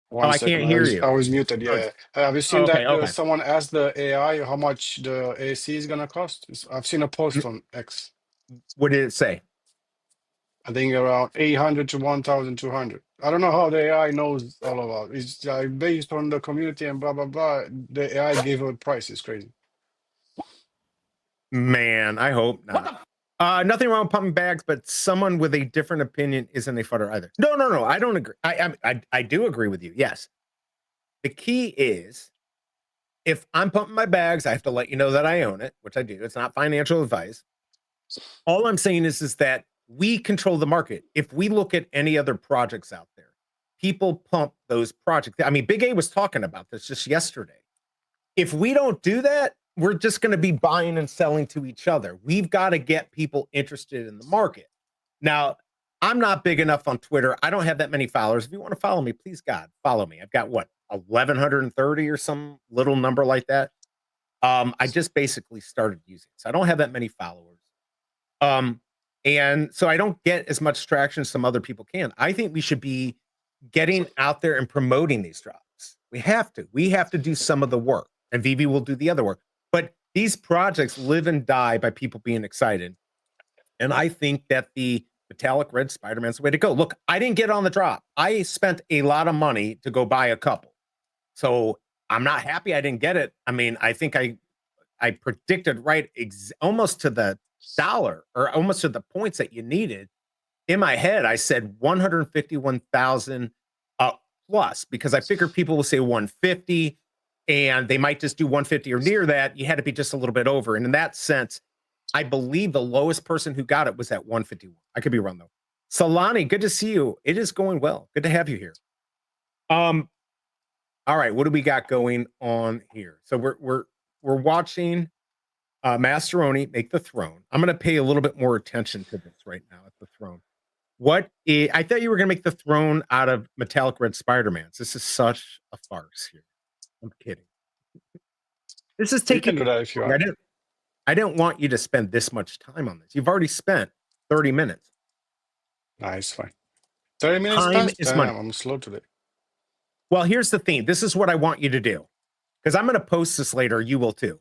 One I second, can't hear I you. was muted. Yeah. Have you seen Okay, that okay. someone asked the AI how much the AC is gonna cost? I've seen a post on X. What did it say? I think around 800 to 1,200. I don't know how the AI knows all about it. It's based on the community and blah blah blah. The AI gave a price. It's crazy. Man, I hope not. Nothing wrong with pumping bags, but someone with a different opinion isn't a futter either. No. I don't agree. I do agree with you. Yes. The key is, if I'm pumping my bags, I have to let you know that I own it, which I do. It's not financial advice. All I'm saying is that we control the market. If we look at any other projects out there, people pump those projects. I mean, Big A was talking about this just yesterday. If we don't do that, we're just going to be buying and selling to each other. We've got to get people interested in the market. Now, I'm not big enough on Twitter. I don't have that many followers. If you want to follow me, please, God, follow me. I've got, what, 1,130 or some little number like that. I just basically started using it, so I don't have that many followers. And so I don't get as much traction as some other people can. I think we should be getting out there and promoting these drops. We have to do some of the work, and Veve will do the other work. But these projects live and die by people being excited. And I think that the Metallic Red Spider-Man's the way to go. Look, I didn't get on the drop. I spent a lot of money to go buy a couple. So I'm not happy I didn't get it. I mean, I think I predicted right almost to the dollar, or almost to the points that you needed. In my head, I said 151,000 plus, because I figured people will say 150 and they might just do 150 or near that. You had to be just a little bit over. And in that sense, I believe the lowest person who got it was at 151. I could be wrong though. Solani, good to see you. It is going well. Good to have you here. All right, what do we got going on here? So we're watching Masterroni make the throne. I'm going to pay a little bit more attention to this right now at the throne. I thought you were going to make the throne out of Metallic Red Spider-Mans. This is such a farce here. I'm kidding. This is taking. You can do that if you want. I didn't want you to spend this much time on this. You've already spent 30 minutes. Nice, fine. 30 minutes Time past? is Damn, money. I'm slow today. Well, here's the thing. This is what I want you to do, because I'm going to post this later. You will too.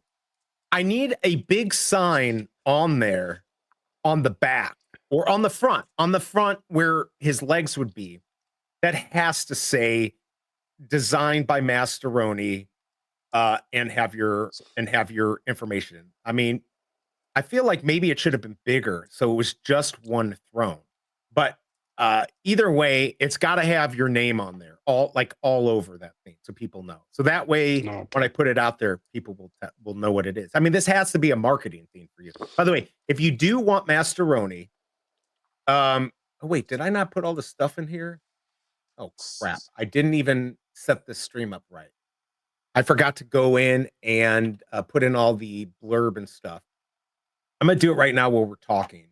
I need a big sign on there, on the back or on the front where his legs would be, that has to say designed by Masterroni, and have your information. I mean, I feel like maybe it should have been bigger, so it was just one throne. But either way, it's got to have your name on there, all over that thing, so people know. So that way, No. when I put it out there, people will know what it is. I mean, this has to be a marketing thing for you. By the way, if you do want Masterroni, oh wait, did I not put all the stuff in here? Oh crap! I didn't even set the stream up right. I forgot to go in and put in all the blurb and stuff. I'm gonna do it right now while we're talking.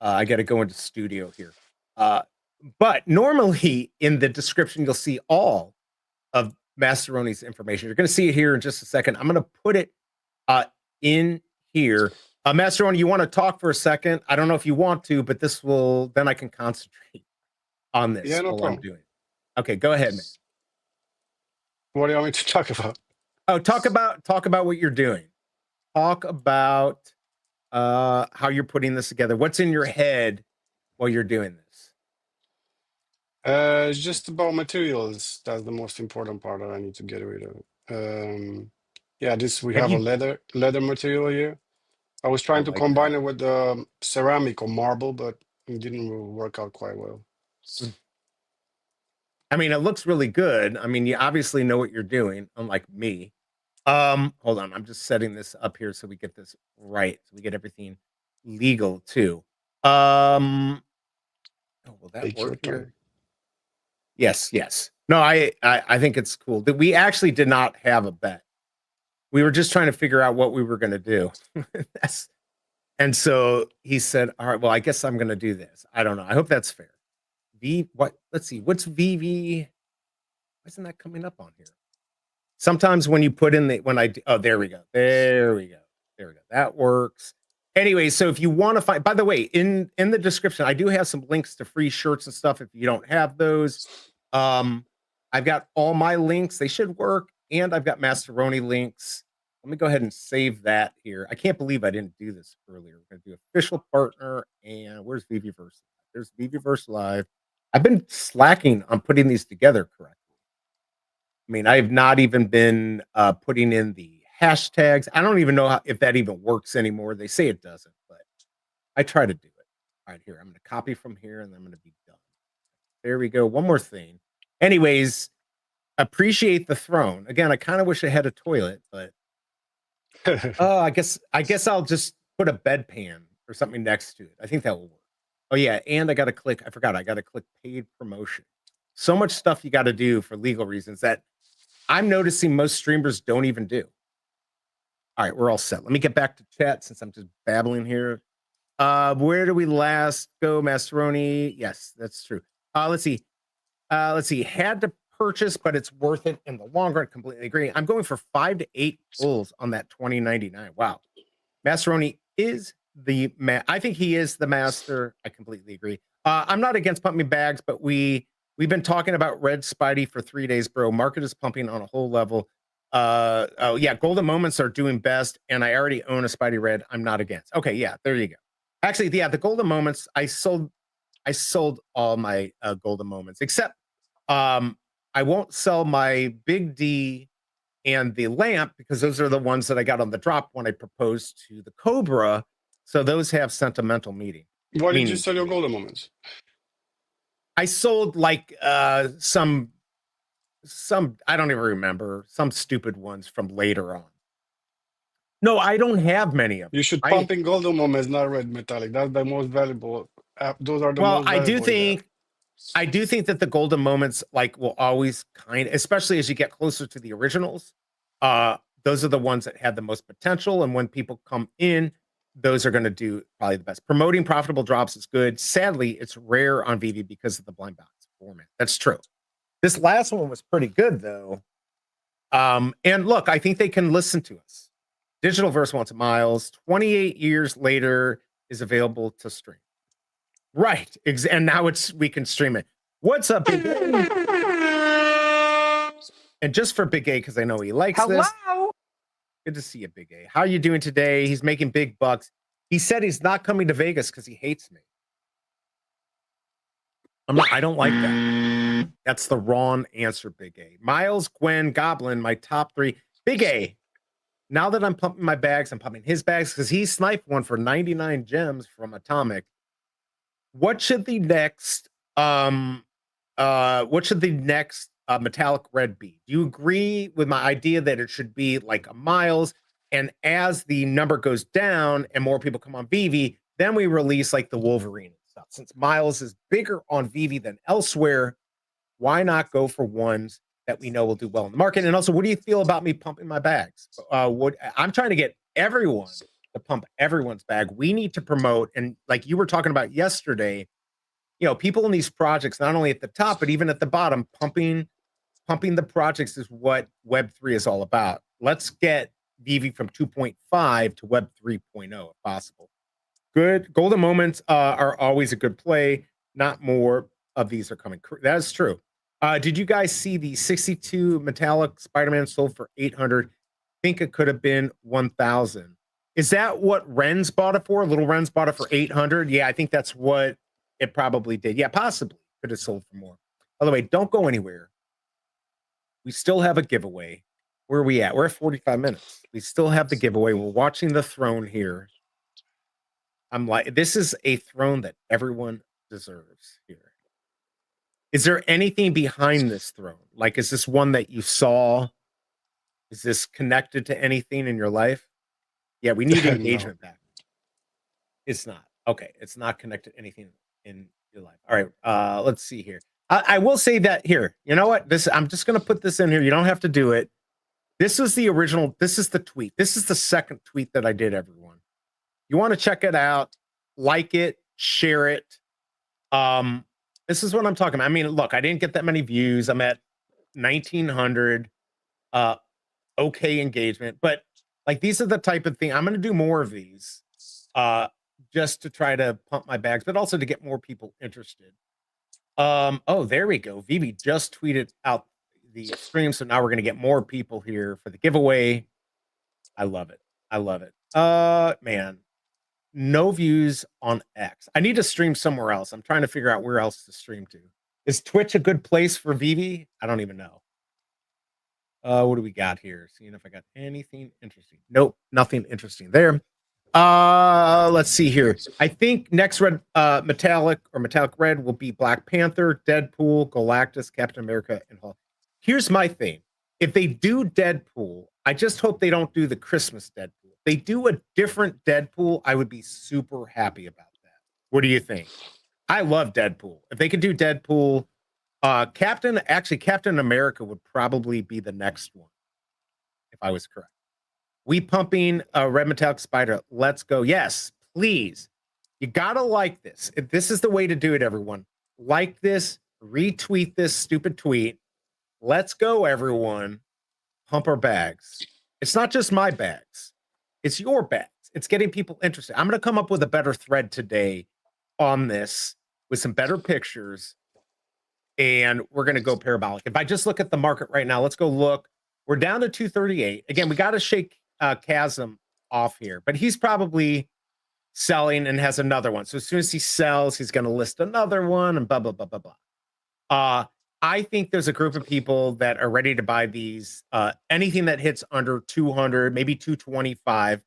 I got to go into studio here. But normally in the description, you'll see all of Masterroni's information. You're going to see it here in just a second. I'm going to put it in here. Masterroni, you want to talk for a second? I don't know if you want to, but then I can concentrate on this Yeah, no while problem. I'm doing it. Okay, go ahead, man. What do you want me to talk about? Oh, talk about what you're doing. Talk about how you're putting this together. What's in your head while you're doing this? It's just about materials. That's the most important part that I need to get rid of. Yeah, we have a leather material here. I was trying to combine it with ceramic or marble, but it didn't work out quite well. I mean, it looks really good. I mean, you obviously know what you're doing, unlike me. Hold on, I'm just setting this up here so we get this right, so we get everything legal too. Oh, will that work here? Yes. No, I think it's cool that we actually did not have a bet. We were just trying to figure out what we were going to do. And so he said, all right, well, I guess I'm going to do this. I don't know. I hope that's fair. Let's see. What's Veve? Why isn't that coming up on here? Sometimes when you put in there we go. That works. Anyway, so if you want to find, by the way, in the description, I do have some links to free shirts and stuff if you don't have those. I've got all my links. They should work. And I've got Masterroni links. Let me go ahead and save that here. I can't believe I didn't do this earlier. We're going to do official partner. And where's VeveVerse? There's VeveVerse Live. I've been slacking on putting these together correctly. I mean, I've not even been putting in the hashtags. I don't even know if that even works anymore. They say it doesn't, but I try to do it. All right, here. I'm going to copy from here, and I'm going to be done. There we go. One more thing. Anyways, appreciate the throne. Again, I kind of wish I had a toilet, but I guess I'll just put a bedpan or something next to it. I think that will work. Oh yeah, and I got to click. I forgot. I got to click paid promotion. So much stuff you got to do for legal reasons that I'm noticing most streamers don't even do. All right, we're all set. Let me get back to chat since I'm just babbling here. Where do we last go, Masterroni? Yes, that's true. Let's see. Had to purchase, but it's worth it in the long run. Completely agree. I'm going for 5 to 8 pulls on that 2099. Wow. Masterroni is I think he is the master. I completely agree. I'm not against pumping bags, but we've been talking about Red Spidey for 3 days, bro. Market is pumping on a whole level. Oh yeah, golden moments are doing best, and I already own a Spidey Red. I'm not against. Okay, yeah, there you go. Actually, yeah, the golden moments, I sold all my golden moments, except I won't sell my Big D and the lamp because those are the ones that I got on the drop when I proposed to the Cobra. So those have sentimental meaning. Why did you sell your golden moments? I sold like some I don't even remember, some stupid ones from later on. No, I don't have many of them. You should pump in golden moments, not red metallic. That's the most valuable. Those are the most valuable. I do think that the golden moments will always especially as you get closer to the originals, those are the ones that have the most potential. And when people come in, those are going to do probably the best. Promoting profitable drops is good. Sadly, it's rare on Veve because of the blind box format. That's true. This last one was pretty good though. And look, I think they can listen to us. Digital Verse wants miles. 28 years later is available to stream. Right. And now we can stream it. What's up, Big A? And just for Big A, because I know he likes this. Good to see you, Big A. How are you doing today? He's making big bucks. He said he's not coming to Vegas because he hates me. I don't like that. That's the wrong answer, Big A. Miles, Gwen, Goblin, my top 3. Big A. Now that I'm pumping my bags, I'm pumping his bags because he sniped one for 99 gems from Atomic. What should the next What should the next Metallic Red be? Do you agree with my idea that it should be like a Miles? And as the number goes down and more people come on Veve, then we release like the Wolverine and stuff. Since Miles is bigger on Veve than elsewhere, why not go for ones that we know will do well in the market? And also, what do you feel about me pumping my bags? I'm trying to get everyone to pump everyone's bag. We need to promote, and like you were talking about yesterday, you know, people in these projects, not only at the top, but even at the bottom, pumping the projects is what Web3 is all about. Let's get Veve from 2.5 to Web 3.0 if possible. Good golden moments are always a good play. Not more of these are coming. That is true. Did you guys see the 62 Metallic Spider-Man sold for 800? Think it could have been 1,000. Is that what Ren's bought it for? Little Ren's bought it for 800. Yeah, I think that's what it probably did. Yeah, possibly could have sold for more. By the way, don't go anywhere. We still have a giveaway. Where are we at? We're at 45 minutes. We still have the giveaway. We're watching the throne here. I'm like, this is a throne that everyone deserves here. Is there anything behind this throne? Like, is this one that you saw? Is this connected to anything in your life? Yeah, we need engagement back. It's not. Okay, it's not connected to anything in your life. All right, let's see here. I will say that here. You know what? I'm just going to put this in here. You don't have to do it. This was the original. This is the tweet. This is the second tweet that I did, everyone. You want to check it out, like it, share it. This is what I'm talking about. I mean, look, I didn't get that many views. I'm at 1,900. Okay engagement, but like these are the type of thing I'm going to do more of these, just to try to pump my bags, but also to get more people interested. Oh, there we go. Veve just tweeted out the stream, so now we're going to get more people here for the giveaway. I love it. I love it. Man. No views on X. I need to stream somewhere else. I'm trying to figure out where else to stream to. Is Twitch a good place for Veve? I don't even know. What do we got here? Seeing if I got anything interesting. Nope, nothing interesting there. Let's see here. I think next red Metallic Red will be Black Panther, Deadpool, Galactus, Captain America, and Hulk. Here's my thing. If they do Deadpool, I just hope they don't do the Christmas Deadpool. If they do a different Deadpool, I would be super happy about that. What do you think? I love Deadpool. If they could do Deadpool, Captain America would probably be the next one, if I was correct. We pumping a red metallic spider. Let's go. Yes, please. You gotta like this. If this is the way to do it, everyone. Like this, retweet this stupid tweet. Let's go, everyone. Pump our bags. It's not just my bags. It's your bags. It's getting people interested. I'm going to come up with a better thread today on this with some better pictures, and we're going to go parabolic. If I just look at the market right now, let's go look. We're down to 238. Again, we got to shake Chasm off here, but he's probably selling and has another one. So as soon as he sells, he's going to list another one and blah, blah, blah, blah, blah. I think there's a group of people that are ready to buy these. Anything that hits under 200, maybe 225.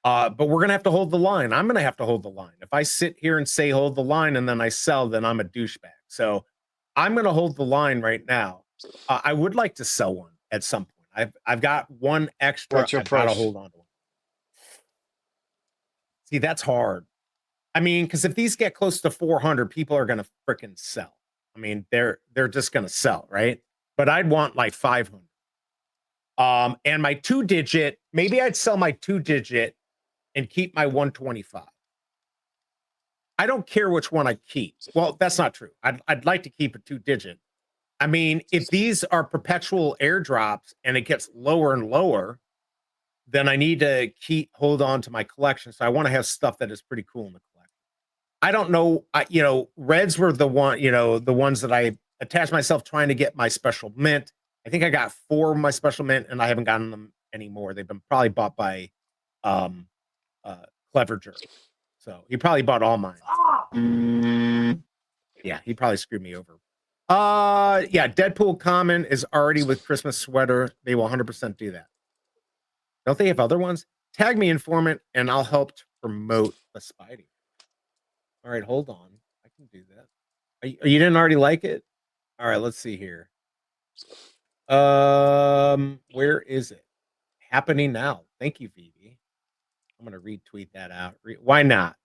But we're going to have to hold the line. I'm going to have to hold the line. If I sit here and say hold the line and then I sell, then I'm a douchebag. So I'm going to hold the line right now. I would like to sell one at some point. I've got one extra. What's your I've got to price? hold on to one. See, that's hard. I mean, because if these get close to 400, people are going to freaking sell. I mean, they're just going to sell, right? But I'd want like 500. And my 2-digit, maybe I'd sell my 2-digit and keep my 125. I don't care which one I keep. Well, that's not true. I'd like to keep a 2-digit. I mean, if these are perpetual airdrops and it gets lower and lower, then I need to hold on to my collection. So I want to have stuff that is pretty cool in the collection. I don't know. Reds were the ones that I attached myself trying to get my special mint. I think I got 4 of my special mint and I haven't gotten them anymore. They've been probably bought by Clever Jerk. So he probably bought all mine. Yeah, he probably screwed me over. Yeah, Deadpool common is already with Christmas sweater. They will 100% do that. Don't they have other ones? Tag me, informant, and I'll help to promote the Spidey. All right, hold on. I can do that. You didn't already like it? All right, let's see here. Where is it? Happening now. Thank you, Veve. I'm gonna retweet that out. Why not?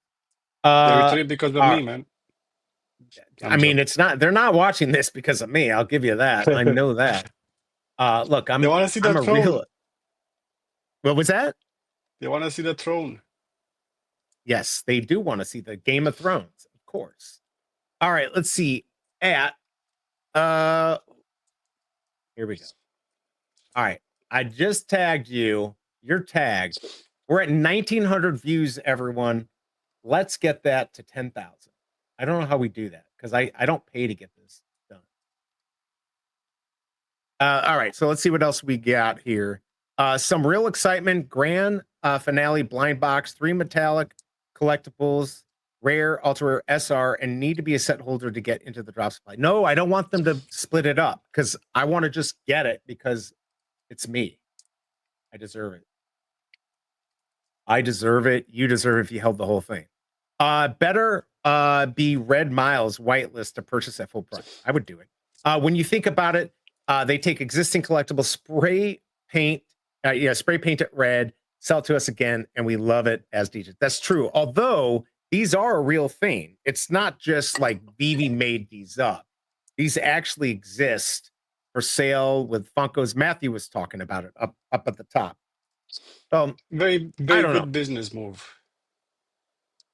They retweeted because of me, man. I mean, it's not. They're not watching this because of me. I'll give you that. I know that. Look, They want to see I'm the a throne. real. What was that? They want to see the throne. Yes, they do want to see the Game of Thrones, of course. All right, let's see. Here we go. All right, I just tagged you. You're tagged. We're at 1,900 views, everyone. Let's get that to 10,000. I don't know how we do that because I don't pay to get this done. All right, so let's see what else we got here. Some real excitement, grand finale, blind box, 3 metallic collectibles, rare, ultra rare, SR, and need to be a set holder to get into the drop supply. No, I don't want them to split it up because I want to just get it because it's me. I deserve it. I deserve it. You deserve it if you held the whole thing. Better be red miles whitelist to purchase at full price. I would do it. When you think about it, they take existing collectibles, spray paint it red, sell it to us again, and we love it as DJs. That's true. Although these are a real thing. It's not just like Veve made these up. These actually exist for sale with Funkos. Matthew was talking about it up at the top. Very good business move.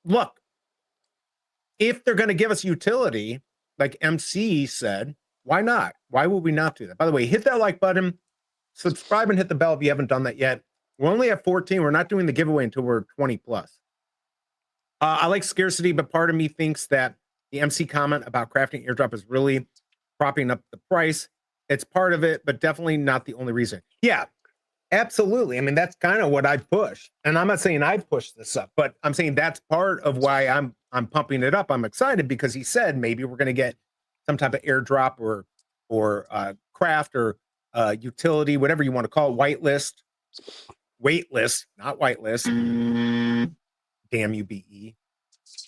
Look, if they're going to give us utility, like MC said, why not? Why would we not do that? By the way, hit that like button, subscribe, and hit the bell if you haven't done that yet. We're only at 14. We're not doing the giveaway until we're 20 plus. I like scarcity, but part of me thinks that the MC comment about crafting airdrop is really propping up the price. It's part of it, but definitely not the only reason. Yeah, absolutely. I mean, that's kind of what I push. And I'm not saying I've pushed this up, but I'm saying that's part of why I'm pumping it up. I'm excited because he said maybe we're going to get some type of airdrop or craft or utility, whatever you want to call it, whitelist, waitlist, not whitelist. Damn you, BE.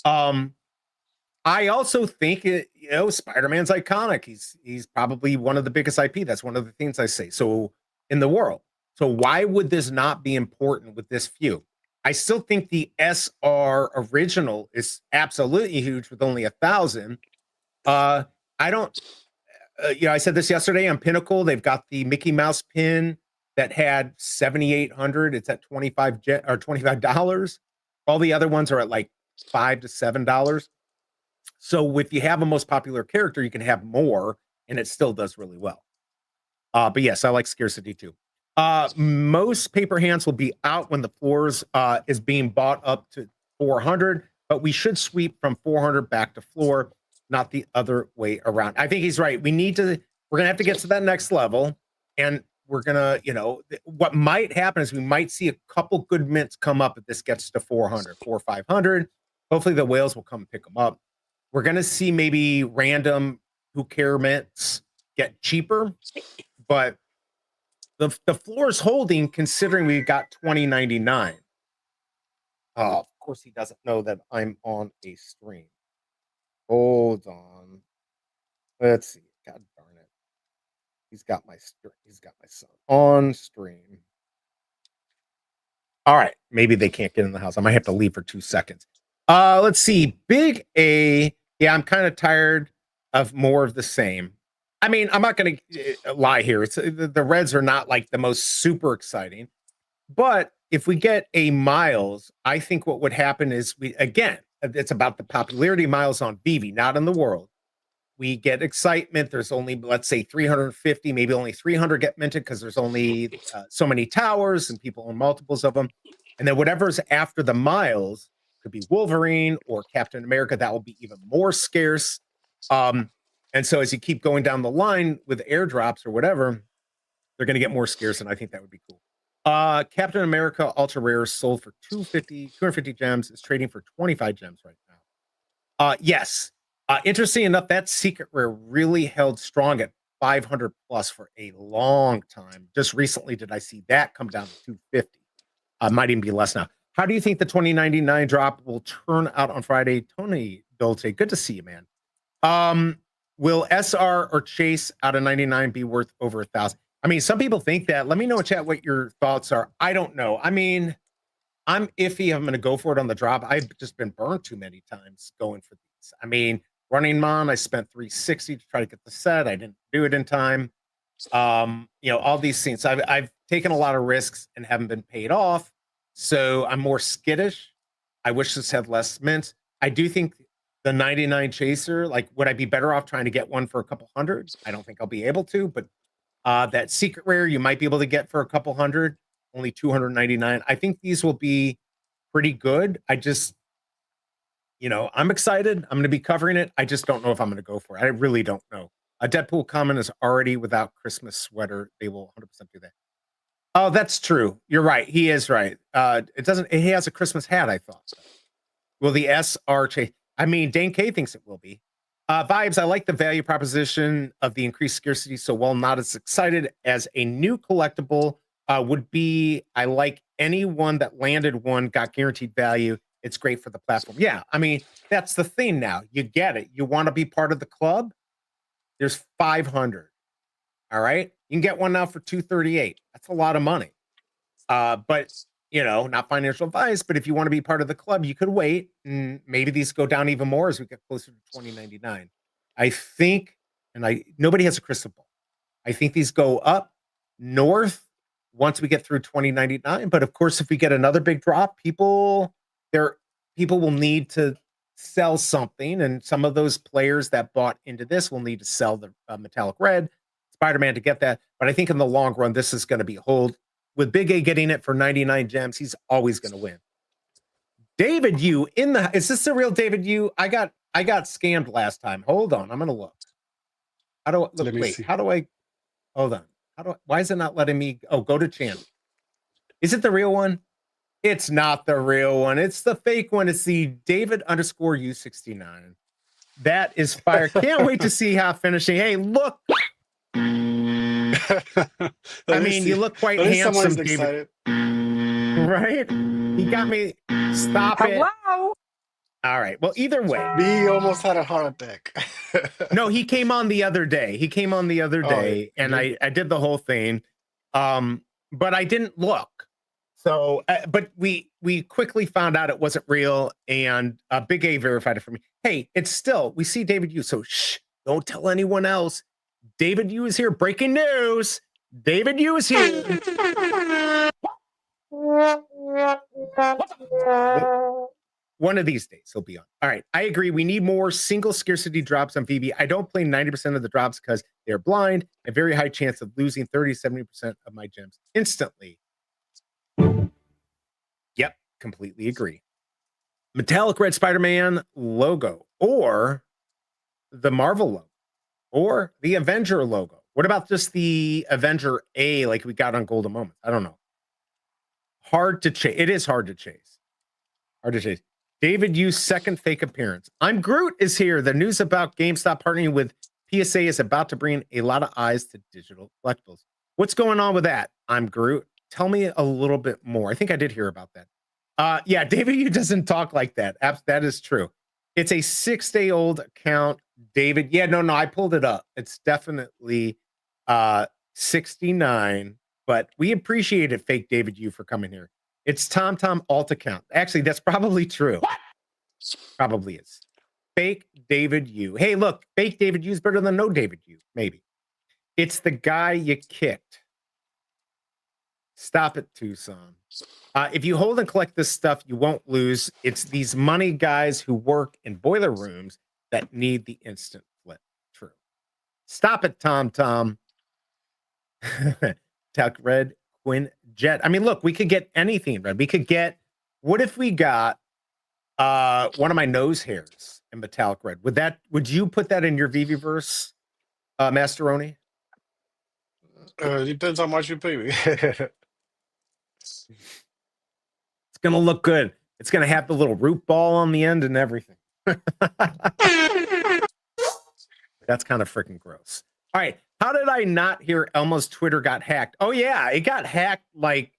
I also think Spider-Man's iconic. He's probably one of the biggest IP. That's one of the things I say. So in the world. So why would this not be important with this few? I still think the SR original is absolutely huge with only 1,000. I don't. I said this yesterday on Pinnacle. They've got the Mickey Mouse pin that had 7,800. It's at $25. All the other ones are at like $5 to $7. So if you have a most popular character, you can have more, and it still does really well. But yes, I like scarcity too. Most paper hands will be out when the floors is being bought up to 400, but we should sweep from 400 back to floor, not the other way around. I think he's right. We're gonna have to get to that next level, and we're gonna, what might happen is we might see a couple good mints come up if this gets to 400, 400, 500. Hopefully the whales will come pick them up. We're gonna see maybe random who care mints get cheaper, but the floor is holding considering we got 20.99. Of course, he doesn't know that I'm on a stream. Hold on. Let's see. God darn it. He's got my son on stream. All right. Maybe they can't get in the house. I might have to leave for 2 seconds. Let's see. Big A. Yeah, I'm kind of tired of more of the same. I mean, I'm not going to lie here. It's the Reds are not like the most super exciting, but if we get a Miles, I think what would happen is it's about the popularity of Miles on Veve, not in the world. We get excitement. There's only, let's say 350, maybe only 300 get minted because there's only so many towers and people own multiples of them. And then whatever's after the Miles could be Wolverine or Captain America. That will be even more scarce. And so as you keep going down the line with airdrops or whatever, they're going to get more scarce, and I think that would be cool. Captain America Ultra Rare sold for 250 gems, is trading for 25 gems right now. Yes. Interesting enough, that secret rare really held strong at 500 plus for a long time. Just recently did I see that come down to 250. Might even be less now. How do you think the 20.99 drop will turn out on Friday? Tony Dolce, good to see you, man. Will SR or Chase out of 99 be worth over 1,000? I mean, some people think that. Let me know in chat what your thoughts are. I don't know. I mean, I'm iffy. I'm going to go for it on the drop. I've just been burned too many times going for these. I mean, Running Man, I spent 360 to try to get the set. I didn't do it in time. You know, all these things. I've taken a lot of risks and haven't been paid off. So I'm more skittish. I wish this had less mints. I do think the 99 Chaser, like, would I be better off trying to get one for a couple hundred? I don't think I'll be able to, but that secret rare you might be able to get for a couple hundred, only 299. I think these will be pretty good. I just, you know, I'm excited. I'm going to be covering it. I just don't know if I'm going to go for it. I really don't know. A Deadpool comment is already without Christmas sweater. They will 100% do that. Oh, that's true. You're right. He is right. It doesn't. He has a Christmas hat, I thought. Will the SR change? I mean, Dane K thinks it will be. Vibes, I like the value proposition of the increased scarcity, so while not as excited as a new collectible would be, I like anyone that landed one, got guaranteed value. It's great for the platform. Yeah, I mean, that's the thing now. You get it. You want to be part of the club? There's 500. All right? You can get one now for 238. That's a lot of money. But, you know, not financial advice, but if you want to be part of the club, you could wait, and maybe these go down even more as we get closer to 2099. I think, and nobody has a crystal ball. I think these go up north once we get through 2099. But of course, if we get another big drop, people will need to sell something, and some of those players that bought into this will need to sell the Metallic Red Spider-Man to get that. But I think in the long run, this is going to be hold. With Big A getting it for 99 gems, he's always going to win. David Yu is this the real David Yu? I got scammed last time. Hold on, I'm going to look. How do I look? Wait, see. How do I? Hold on. Why is it not letting me? Oh, go to channel. Is it the real one? It's not the real one. It's the fake one. It's the David_U69. That is fire. Can't wait to see how finishing. Hey, look. I mean, you look quite handsome, David. Right? He got me. Stop it. Hello? All right. Well, either way. B almost had a heart attack. No, he came on the other day. And I did the whole thing. But I didn't look. So, but we quickly found out it wasn't real, and Big A verified it for me. Hey, it's still, we see David Yu, so shh, don't tell anyone else. David Yu is here. Breaking news. David Yu is here. One of these days he'll be on. All right. I agree. We need more single scarcity drops on VB. I don't play 90% of the drops because they're blind and very high chance of losing 30-70% of my gems instantly. Yep. Completely agree. Metallic Red Spider-Man logo, or the Marvel logo, or the Avenger logo. What about just the Avenger A like we got on Golden Moments? I don't know. Hard to chase. It is hard to chase. Hard to chase. David Yu's second fake appearance. I'm Groot is here. The news about GameStop partnering with PSA is about to bring a lot of eyes to digital collectibles. What's going on with that? I'm Groot. Tell me a little bit more. I think I did hear about that. Yeah, David Yu doesn't talk like that. That is true. It's a 6-day-old account, David. Yeah, no, I pulled it up. It's definitely 69, but we appreciate it, fake David Yu, for coming here. It's TomTom alt account. Actually, that's probably true. What? Probably is. Fake David Yu. Hey, look, fake David Yu is better than no David Yu, maybe. It's the guy you kicked. Stop it, Tucson. If you hold and collect this stuff, you won't lose. It's these money guys who work in boiler rooms that need the instant flip. True. Stop it, TomTom. Tuck Red Quinn Jet. I mean, look, we could get anything, Red. We could get, what if we got one of my nose hairs in Metallic Red? Would you put that in your VeveVerse, Masterroni? Depends how much you pay me. It's gonna look good. It's gonna have the little root ball on the end and everything. That's kind of freaking gross. All right, how did I not hear Elmo's Twitter got hacked? Oh yeah, it got hacked like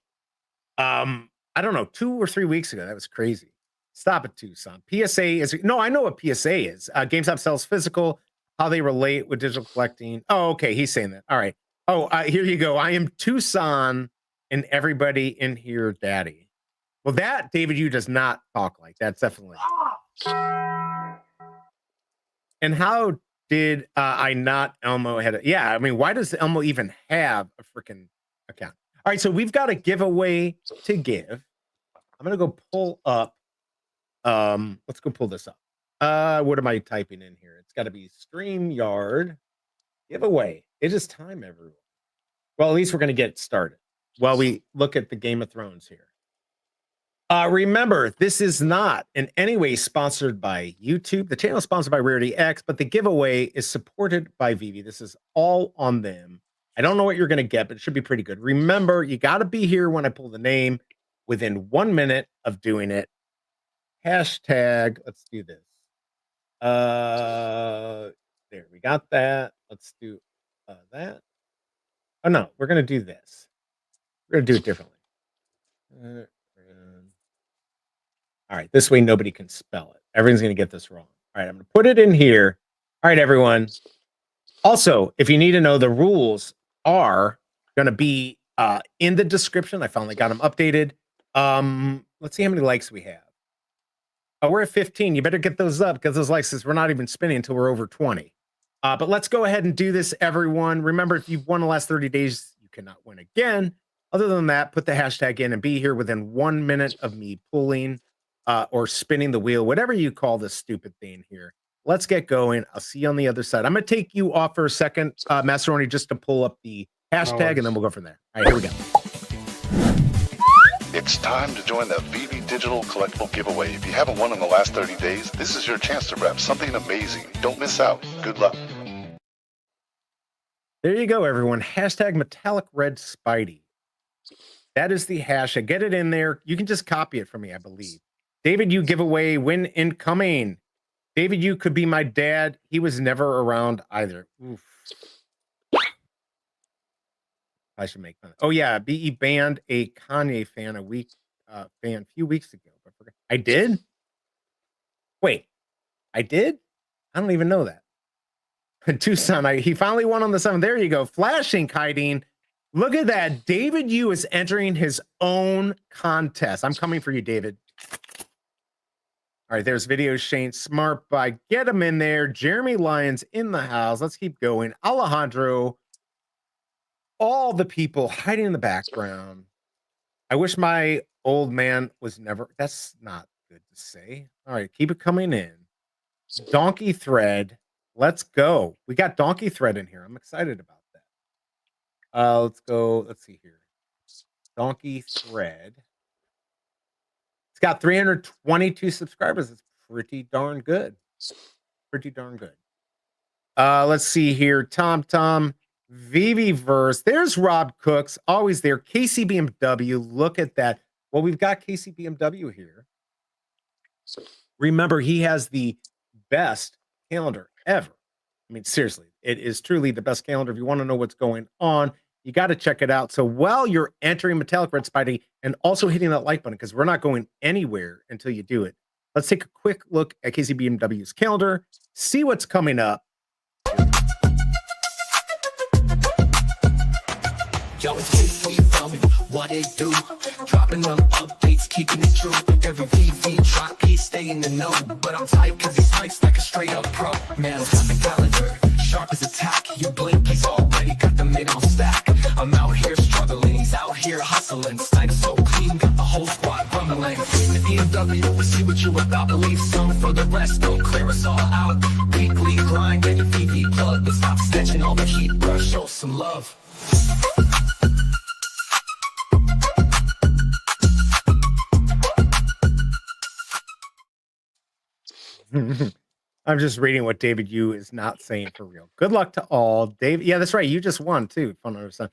I don't know, 2 or 3 weeks ago. That was crazy. Stop it, Tucson. PSA is no, I know what PSA is. GameStop sells physical, how they relate with digital collecting. Oh, okay. He's saying that. All right. Oh, here you go. I am Tucson and everybody in here, daddy. Well, that David, you does not talk like that's definitely. And how did I not Elmo had it? Yeah, I mean, why does Elmo even have a freaking account? All right, so we've got a giveaway to give. I'm gonna go pull up. Let's go pull this up. What am I typing in here? It's got to be StreamYard giveaway. It is time, everyone. Well, at least we're gonna get started while we look at the Game of Thrones here. Remember, this is not in any way sponsored by YouTube. The channel is sponsored by Rarity X, but the giveaway is supported by Veve. This is all on them. I don't know what you're going to get, but it should be pretty good. Remember, you got to be here when I pull the name within 1 minute of doing it. Hashtag, let's do this. There, we got that. Let's do that. Oh, no, we're going to do this. We're going to do it differently. All right, this way nobody can spell it. Everyone's going to get this wrong. All right, I'm going to put it in here. All right, everyone. Also, if you need to know, the rules are going to be in the description. I finally got them updated. Let's see how many likes we have. Oh, we're at 15. You better get those up because those likes, we're not even spinning until we're over 20. But let's go ahead and do this, everyone. Remember, if you've won the last 30 days, you cannot win again. Other than that, put the hashtag in and be here within 1 minute of me pulling or spinning the wheel, whatever you call this stupid thing here. Let's get going. I'll see you on the other side. I'm going to take you off for a second, Masterroni, just to pull up the hashtag, and then we'll go from there. All right, here we go. It's time to join the Veve Digital Collectible Giveaway. If you haven't won in the last 30 days, this is your chance to wrap something amazing. Don't miss out. Good luck. There you go, everyone. Hashtag Metallic Red Spidey. That is the hashtag. Get it in there. You can just copy it from me, I believe. David, you giveaway win incoming. David, you could be my dad. He was never around either. Oof. I should make fun. Oh yeah, BE banned a Kanye fan a few weeks ago. But I did. Wait, I did. I don't even know that. Tucson, he finally won on the 7th. There you go. Flashing Kaideen. Look at that. David Yu is entering his own contest. I'm coming for you, David. All right, there's video Shane Smart by get him in there. Jeremy Lyons in the house. Let's keep going. Alejandro. All the people hiding in the background. I wish my old man was never. That's not good to say. All right, keep it coming in. Donkey Thread. Let's go. We got Donkey Thread in here. I'm excited about that. Let's go. Let's see here. Donkey Thread. It's got 322 subscribers. It's pretty darn good. Pretty darn good. Let's see here. Tom, VeveVerse. There's Rob Cooks. Always there. KCBMW. Look at that. Well, we've got KCBMW here. Remember, he has the best calendar ever. I mean, seriously, it is truly the best calendar. If you want to know what's going on, you got to check it out. So while you're entering Metallic Red Spidey and also hitting that like button, because we're not going anywhere until you do it, let's take a quick look at KCBMW's calendar, see what's coming up. Yo, it's Veve, tell me what it do. Dropping them updates, keeping it true. Every VV drop, he's stay in the know. But I'm tight cause he spikes like a straight up pro. Man's got the calendar, sharp as a tack. You blink, he's already got the mid on stack. I'm out here struggling, he's out here hustling. Snipe so clean, got the whole squad rumbling. The BMW, we see what you about. Leave some for the rest, don't clear us all out. Weekly grind, get a VV plug. But stop snatching all the heat, bruh, show some love. I'm just reading what David Yu is not saying for real. Good luck to all. Dave, yeah, that's right. You just won too. Fun to understand.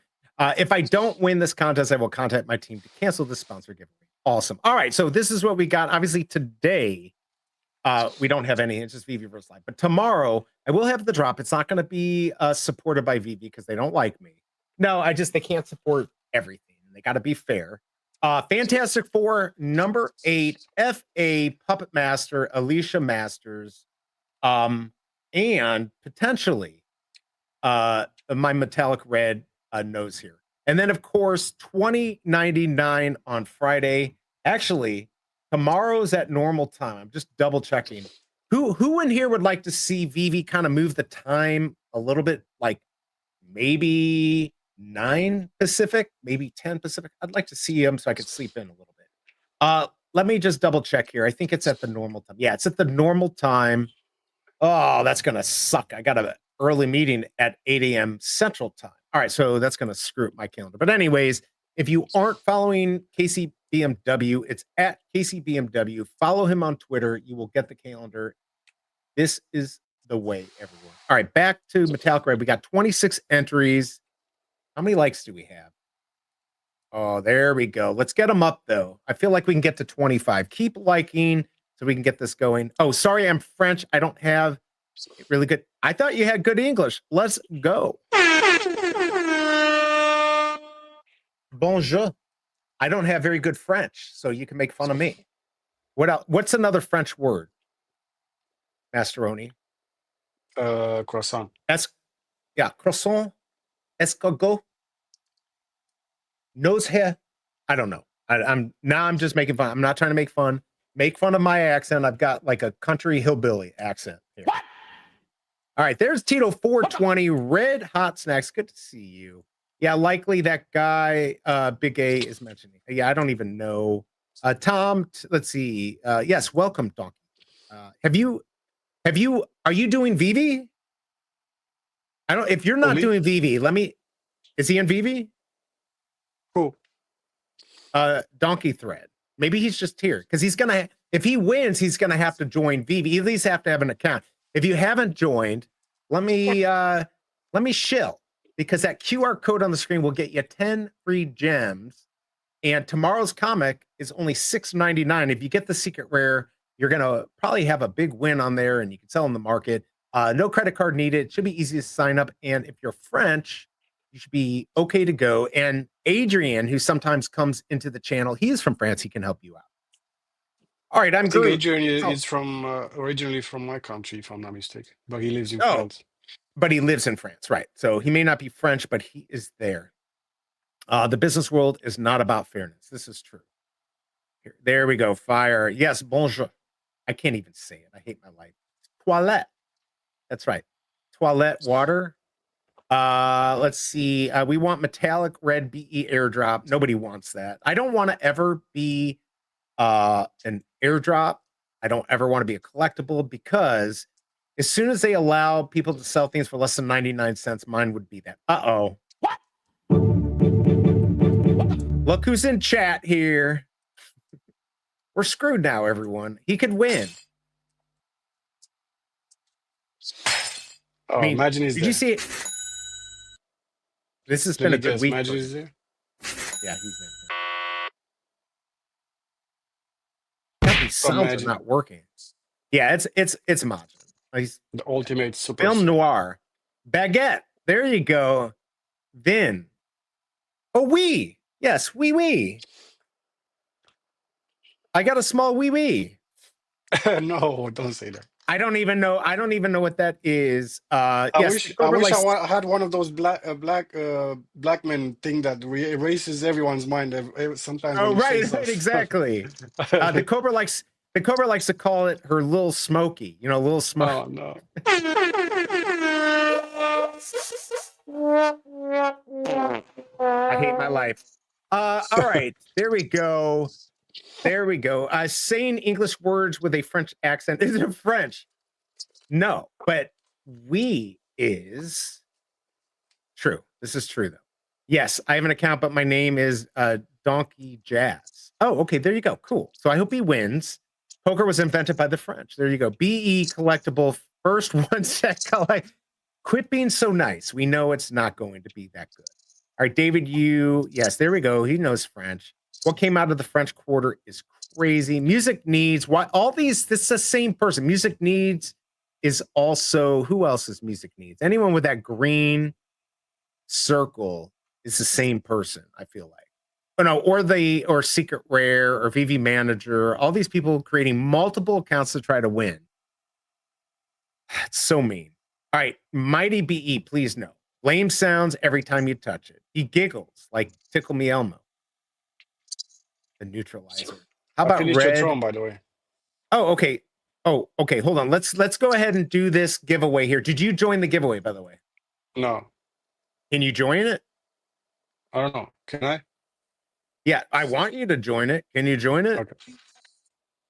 If I don't win this contest, I will contact my team to cancel the sponsor giveaway. Awesome. All right, so this is what we got. Obviously today, we don't have any. It's just VeveVerse Live. But tomorrow, I will have the drop. It's not going to be supported by Veve because they don't like me. No, they can't support everything. They got to be fair. Fantastic Four, number 8, FA Puppet Master, Alicia Masters, and potentially my Metallic Red nose here. And then, of course, $20.99 on Friday. Actually, tomorrow's at normal time. I'm just double checking. Who in here would like to see Veve kind of move the time a little bit, like maybe 9 Pacific, maybe 10 Pacific? I'd like to see him so I could sleep in a little bit. Let me just double check here. I think it's at the normal time. Yeah, it's at the normal time. Oh, that's gonna suck. I got an early meeting at 8 a.m. Central Time. All right, so that's gonna screw up my calendar. But anyways, if you aren't following Casey BMW, it's at Casey BMW. Follow him on Twitter. You will get the calendar. This is the way, everyone. All right, back to Metallic Red. We got 26 entries. How many likes do we have? Oh, there we go. Let's get them up, though. I feel like we can get to 25. Keep liking so we can get this going. Oh, sorry, I'm French. I don't have really good. I thought you had good English. Let's go. Bonjour. I don't have very good French, so you can make fun of me. What else? What's another French word? Masterroni. Croissant. Croissant. Escargot. Nose hair. I don't know. I'm just making fun. I'm not trying to make fun. Make fun of my accent. I've got like a country hillbilly accent here. What? All right, there's Tito 420, Red Hot Snacks. Good to see you. Yeah, likely that guy, Big A, is mentioning. Yeah, I don't even know. Tom, let's see. Yes, welcome, Donkey. Are you doing Veve? If you're not doing Veve, is he in Veve? Who? Donkey Thread. Maybe he's just here because if he wins, he's gonna have to join Veve. You at least have to have an account. If you haven't joined, let me shill, because that QR code on the screen will get you 10 free gems. And tomorrow's comic is only $6.99. If you get the secret rare, you're gonna probably have a big win on there, and you can sell in the market. No credit card needed. It should be easy to sign up. And if you're French, you should be okay to go. And Adrian, who sometimes comes into the channel, he is from France. He can help you out. All right, I'm good. Adrian is from originally from my country, if I'm not mistaken, but he lives in France. But he lives in France, right? So he may not be French, but he is there. The business world is not about fairness. This is true. There we go. Fire. Yes, bonjour. I can't even say it. I hate my life. Toilette. That's right. Toilette water. Let's see. We want Metallic Red BE airdrop. Nobody wants that. I don't want to ever be an airdrop. I don't ever want to be a collectible, because as soon as they allow people to sell things for less than 99 cents, mine would be that. Uh-oh. What? Look who's in chat here. We're screwed now, everyone. He could win. Oh, imagine he's there. Did you see it? This has been a good week. Imagine he's there. Yeah, he's in. These sounds are not working. Yeah, it's Majin. He's the ultimate super film noir. Baguette. There you go. Vin. Oh, wee. Yes, wee. I got a small wee. No, don't say that. I don't even know what that is. I wish I had one of those black men thing that erases everyone's mind sometimes. Oh, right, exactly. The Cobra likes to call it her little Smoky. You know, little Smoky. Oh no. I hate my life. All right, there we go. Saying English words with a French accent. Is it French? No, but we is true. This is true, though. Yes, I have an account, but my name is Donkey Jazz. Oh, okay, there you go. Cool. So I hope he wins. Poker was invented by the French. There you go. BE collectible. First one set collect. Quit being so nice. We know it's not going to be that good. All right, David, yes, there we go. He knows French. What came out of the French Quarter is crazy. Music Needs. Why all these? This is the same person. Music Needs is also, who else is Music Needs? Anyone with that green circle is the same person, I feel like. Oh no, or Secret Rare or VV Manager, all these people creating multiple accounts to try to win. That's so mean. All right, Mighty BE, please no. Lame sounds every time you touch it. He giggles like Tickle Me Elmo. The neutralizer. How I about finished your Red? Tron, by the way. Oh, okay. Oh, okay. Hold on. Let's go ahead and do this giveaway here. Did you join the giveaway, by the way? No, Can you join it? I don't know. Can I? Yeah, I want you to join it. Can you join it? Okay.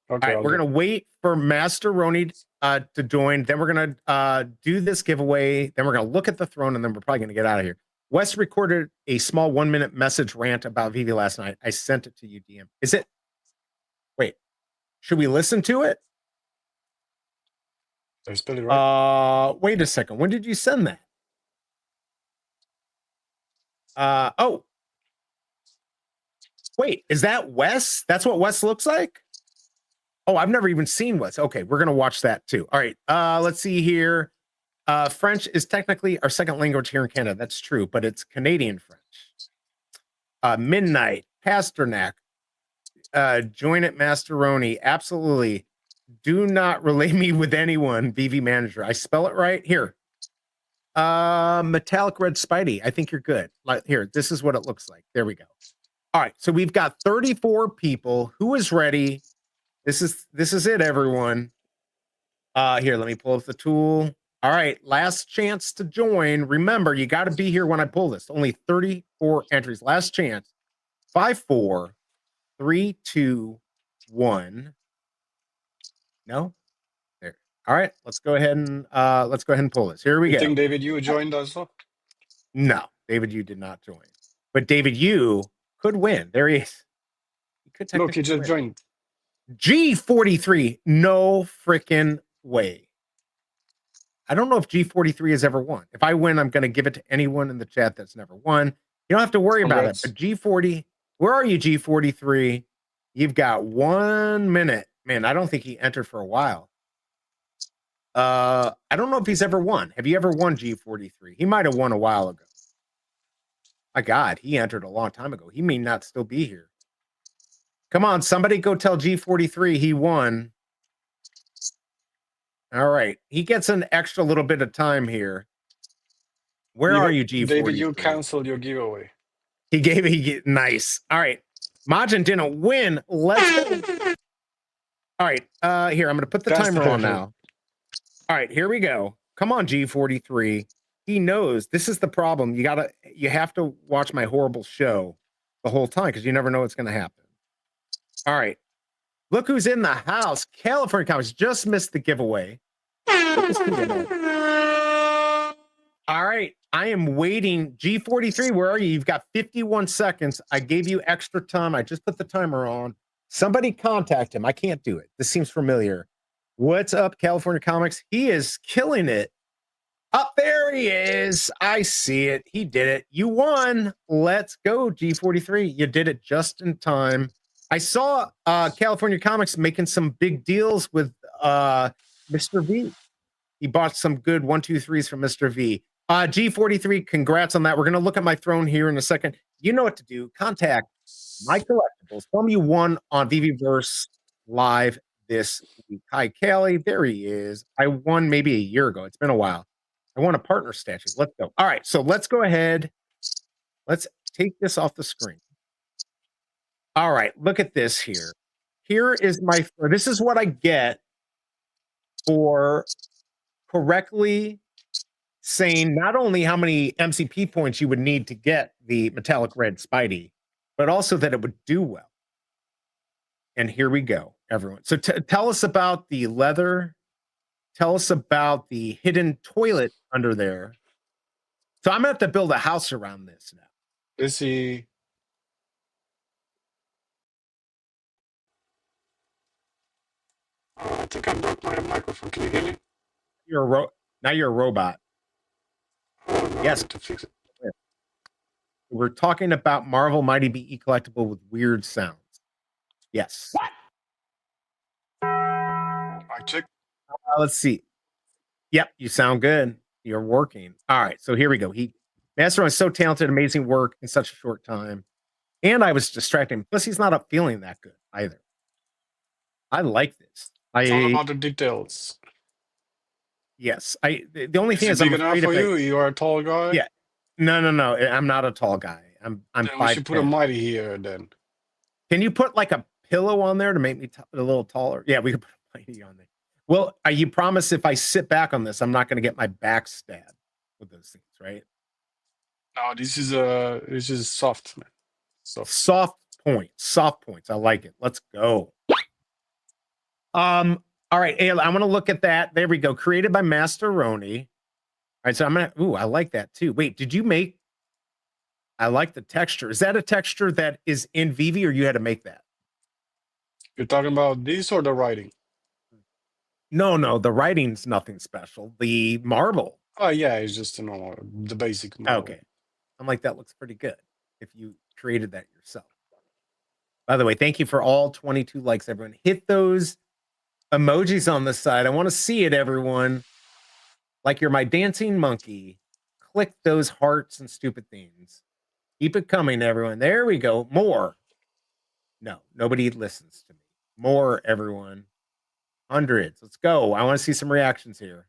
All Okay. right, we're gonna wait for Masterroni to join. Then we're gonna do this giveaway. Then we're gonna look at the throne, and then we're probably gonna get out of here. Wes recorded a small 1-minute message rant about Veve last night. I sent it to you, DM. Is it? Wait, should we listen to it? There's Billy, right? Wait a second. When did you send that? Oh, wait, is that Wes? That's what Wes looks like? Oh, I've never even seen Wes. Okay, we're gonna watch that too. All right, let's see here. French is technically our second language here in Canada. That's true, but it's Canadian French. Midnight, Pasternak, join it, Masterroni. Absolutely. Do not relay me with anyone, VV Manager. I spell it right here. Metallic Red Spidey. I think you're good. Like here, this is what it looks like. There we go. All right, so we've got 34 people. Who is ready? This is it, everyone. Here, let me pull up the tool. All right, last chance to join. Remember, you got to be here when I pull this. Only 34 entries. Last chance. 5, 4, 3, 2, 1. No? There. All right, let's go ahead and pull this. Here we You go. think David, you joined also? No, David, you did not join. But David, you could win. There he is. He could Look, he just win. joined. G43, no freaking way. I don't know if G43 has ever won. If I win, I'm going to give it to anyone in the chat that's never won. You don't have to worry about it. But G40, where are you, G43? You've got 1 minute. Man, I don't think he entered for a while. I don't know if he's ever won. Have you ever won, G43? He might have won a while ago. My God, he entered a long time ago. He may not still be here. Come on, somebody go tell G43 he won. All right. He gets an extra little bit of time here. Where are you, G43? David, you canceled your giveaway. Nice. All right. Majin didn't win. Let's go. All right. Here, I'm going to put the timer on now. All right, here we go. Come on, G43. He knows this is the problem. You have to watch my horrible show the whole time because you never know what's going to happen. All right. Look who's in the house. California Comics just missed the giveaway. All right. I am waiting. G43, where are you? You've got 51 seconds. I gave you extra time. I just put the timer on. Somebody contact him. I can't do it. This seems familiar. What's up, California Comics? He is killing it. Up there he is. I see it. He did it. You won. Let's go, G43. You did it just in time. I saw California Comics making some big deals with Mr. V. He bought some good 1, 2, 3s from Mr. V. G43, congrats on that. We're going to look at my throne here in a second. You know what to do. Contact my collectibles. Tell me you won on VeveVerse live this week. Hi, Callie. There he is. I won maybe a year ago. It's been a while. I won a partner statue. Let's go. All right, so let's go ahead. Let's take this off the screen. All right, look at this here. Here is my, this is what I get for correctly saying not only how many MCP points you would need to get the Metallic Red Spidey, but also that it would do well. And here we go, everyone. So tell us about the leather. Tell us about the hidden toilet under there. So I'm going to have to build a house around this now. Let's see. I think I broke my microphone. Can you hear me? Now you're a robot. Oh, no, Yes. to fix it. We're talking about Marvel Mighty BE collectible with weird sounds. Yes. What? I checked. Let's see. Yep, you sound good. You're working. All right, so here we go. Masterroni is so talented, amazing work in such a short time. And I was distracting. Plus, he's not up feeling that good either. I like this. It's all about the details. Yes. The only thing Is is it I'm big enough afraid for if you? You are a tall guy? Yeah. No. I'm not a tall guy. I'm Then we should put a 5'10". mighty here then. Can you put like a pillow on there to make me a little taller? Yeah, we could put a mighty on there. Well, you promise if I sit back on this, I'm not going to get my back stabbed with those things, right? No, this is soft, man. Soft points. I like it. Let's go. All right, Ayla, I want to look at that. There we go. Created by Masterroni. All right, so I'm gonna. Ooh, I like that too. Wait, did you make? I like the texture. Is that a texture that is in Veve, or you had to make that? You're talking about this or the writing? No, the writing's nothing special. The marble. Oh yeah, it's just the basic model. Okay. I'm like, that looks pretty good if you created that yourself. By the way, thank you for all 22 likes, everyone. Hit those emojis on the side. I want to see it, everyone. Like you're my dancing monkey. Click those hearts and stupid things. Keep it coming, everyone. There we go. More. No, nobody listens to me. More, everyone. Hundreds. Let's go. I want to see some reactions here.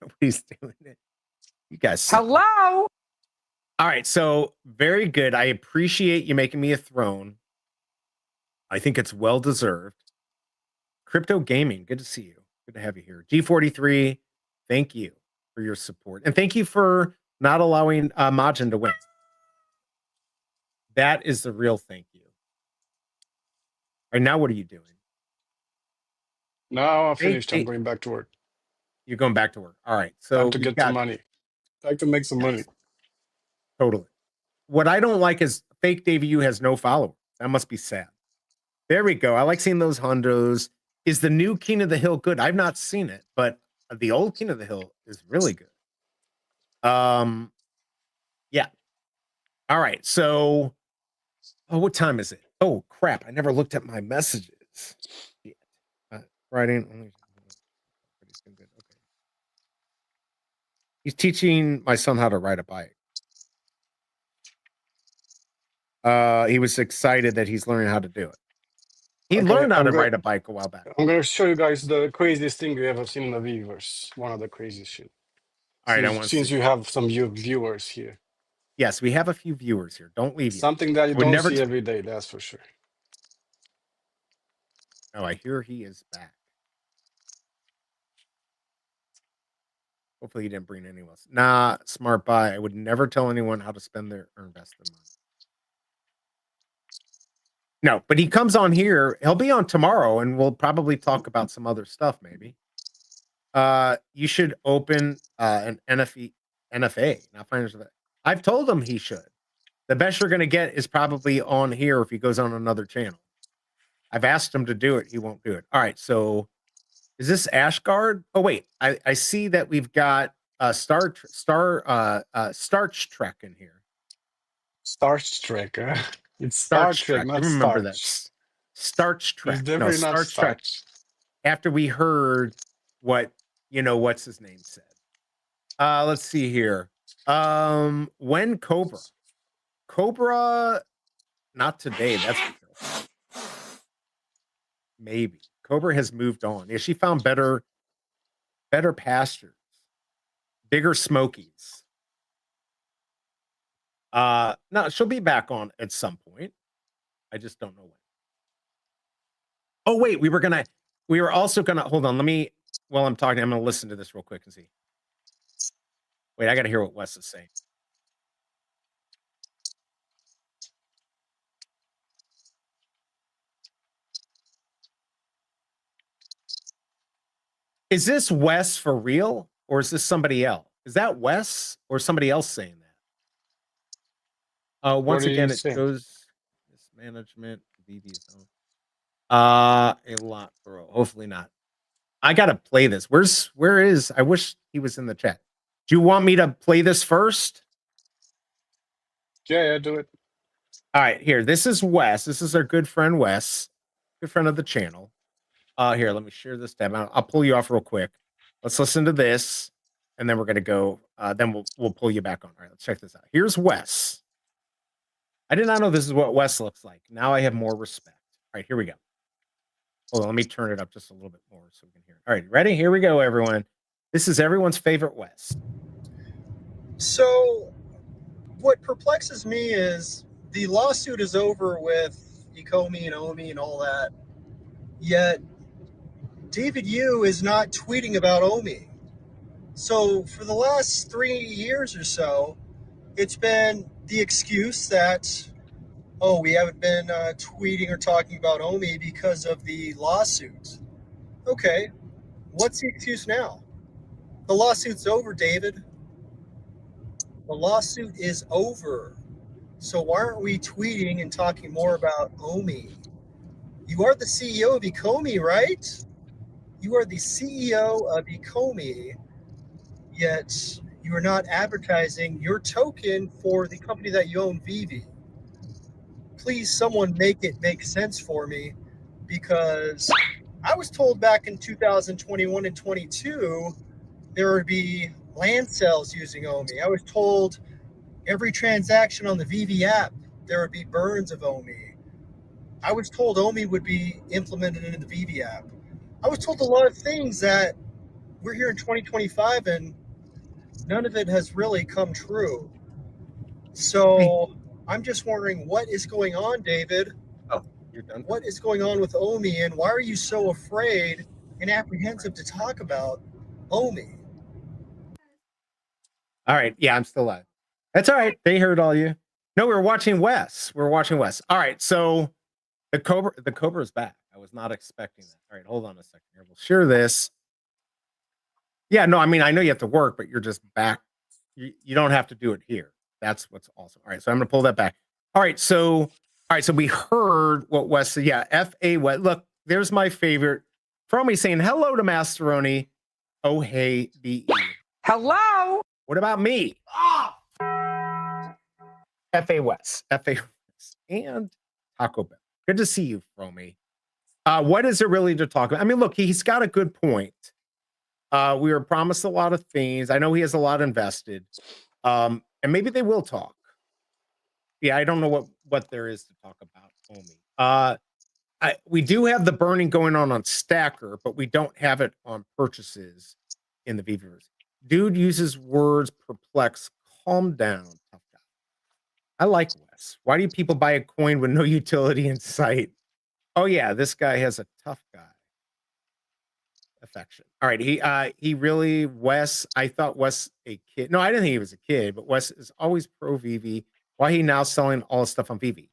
Nobody's doing it. You guys suck. Hello. All right, so very good. I appreciate you making me a throne. I think it's well deserved. Crypto Gaming, good to see you. Good to have you here. G43, thank you for your support. And thank you for not allowing Majin to win. That is the real thank you. All right, now what are you doing? Now I'm finished. I'm going back to work. You're going back to work. All right. So time to get some money. Time to make some money. Totally. What I don't like is fake Davey has no followers. That must be sad. There we go. I like seeing those hondos. Is the new King of the Hill good? I've not seen it, but the old King of the Hill is really good. Yeah. All right. So, what time is it? Oh crap! I never looked at my messages. Writing only. Okay. He's teaching my son how to ride a bike. He was excited that he's learning how to do it. He learned how to ride a bike a while back. I'm gonna show you guys the craziest thing you ever seen in the VeveVerse. One of the craziest shit. All right, since you have some viewers here. Yes, we have a few viewers here. Don't leave. Something that you don't see every day. That's for sure. Oh, I hear he is back. Hopefully, he didn't bring anyone else. Nah, smart buy. I would never tell anyone how to spend their or invest their money. No, but he comes on here. He'll be on tomorrow, and we'll probably talk about some other stuff. Maybe. You should open an NFA. Not financial. I've told him he should. The best you're going to get is probably on here if he goes on another channel. I've asked him to do it. He won't do it. All right. So is this Ashgard? Oh, wait. I see that we've got Starch Trek in here. Starch Trek. It's Star Trek, not remember Starch. that. Starch Trek. It's definitely not Starch Trek. After we heard what, what's his name said. Let's see here. When Cobra, not today. That's for sure. Maybe Cobra has moved on. Yeah, she found better pastures, bigger smokies. No, she'll be back on at some point. I just don't know when. Oh, wait, we were also gonna hold on. While I'm talking, I'm gonna listen to this real quick and see. Wait, I gotta hear what Wes is saying. Is this Wes for real, or is this somebody else? Is that Wes or somebody else saying that? Once again, it goes mismanagement. A lot, bro. Hopefully not. I gotta play this. Where is? I wish he was in the chat. Do you want me to play this first? Yeah, do it. All right, here. This is Wes. This is our good friend Wes, good friend of the channel. Here, let me share this tab. I'll pull you off real quick. Let's listen to this, and then we're gonna go. Then we'll pull you back on. All right, let's check this out. Here's Wes. I did not know this is what Wes looks like. Now I have more respect. All right, here we go. Hold on, let me turn it up just a little bit more so we can hear it. All right, ready? Here we go, everyone. This is everyone's favorite Wes. So, what perplexes me is the lawsuit is over with Ecomi and Omi and all that, yet David Yu is not tweeting about Omi. So, for the last 3 years or so, it's been the excuse that, oh, we haven't been tweeting or talking about Omi because of the lawsuit. Okay, what's the excuse now? The lawsuit's over, David. The lawsuit is over. So why aren't we tweeting and talking more about Omi? You are the CEO of Ecomi, right? You are the CEO of Ecomi, yet you are not advertising your token for the company that you own, Veve. Please, someone make it make sense for me, because I was told back in 2021 and 22 there would be land sales using Omi. I was told every transaction on the Veve app, there would be burns of Omi. I was told Omi would be implemented into the Veve app. I was told a lot of things that we're here in 2025 and none of it has really come true. So I'm just wondering what is going on, David? Oh, you're done. What is going on with Omi, and why are you so afraid and apprehensive to talk about Omi? All right. Yeah, I'm still live. That's all right. They heard all you. No, we were watching Wes. We're watching Wes. All right. So the Cobra is back. I was not expecting that. All right, hold on a second here. We'll share this. Yeah, no, I mean, I know you have to work, but you're just back. You don't have to do it here. That's what's awesome. All right, so I'm gonna pull that back. All right, so we heard what Wes said. Yeah, F.A. Wes. Look, there's my favorite. From me saying hello to Masterroni. Oh, hey, B.E. Hello. What about me? F.A. Wes. F.A. Wes. And Taco Bell. Good to see you, Fromy. What is there really to talk about? I mean, look, he's got a good point. We were promised a lot of things. I know he has a lot invested. And maybe they will talk. Yeah, I don't know what there is to talk about, Omi. We do have the burning going on Stacker, but we don't have it on purchases in the VeveVerse. Dude uses words perplex. Calm down, tough guy. I like Wes. Why do people buy a coin with no utility in sight? Oh yeah, this guy has a tough guy affection. All right, he really Wes. I thought Wes a kid. No, I didn't think he was a kid, but Wes is always pro Veve. Why he now selling all his stuff on Veve?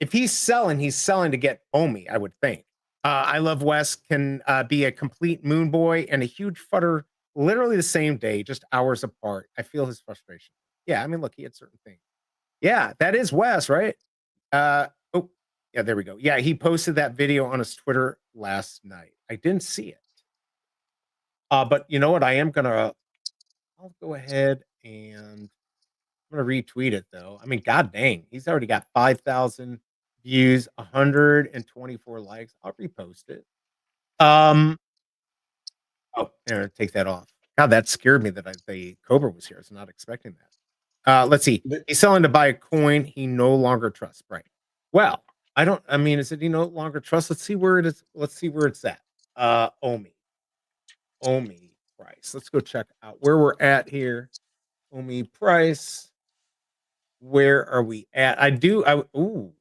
If he's selling to get Omi, I would think. I love Wes can be a complete moon boy and a huge futter literally the same day, just hours apart. I feel his frustration. Yeah, I mean, look, he had certain things. Yeah, that is Wes, right? Oh, yeah, there we go. Yeah, he posted that video on his Twitter last night. I didn't see it. But you know what? I'll go ahead and I'm gonna retweet it though. I mean, god dang, he's already got 5,000 views, 124 likes. I'll repost it. Oh, there, take that off. God, that scared me that the Cobra was here. I was not expecting that. Let's see. He's selling to buy a coin he no longer trusts. Right. Well, I mean, is it he no longer trusts? Let's see where it is. Let's see where it's at. Omi price. Let's go check out where we're at here. Omi price. Where are we at? Ooh.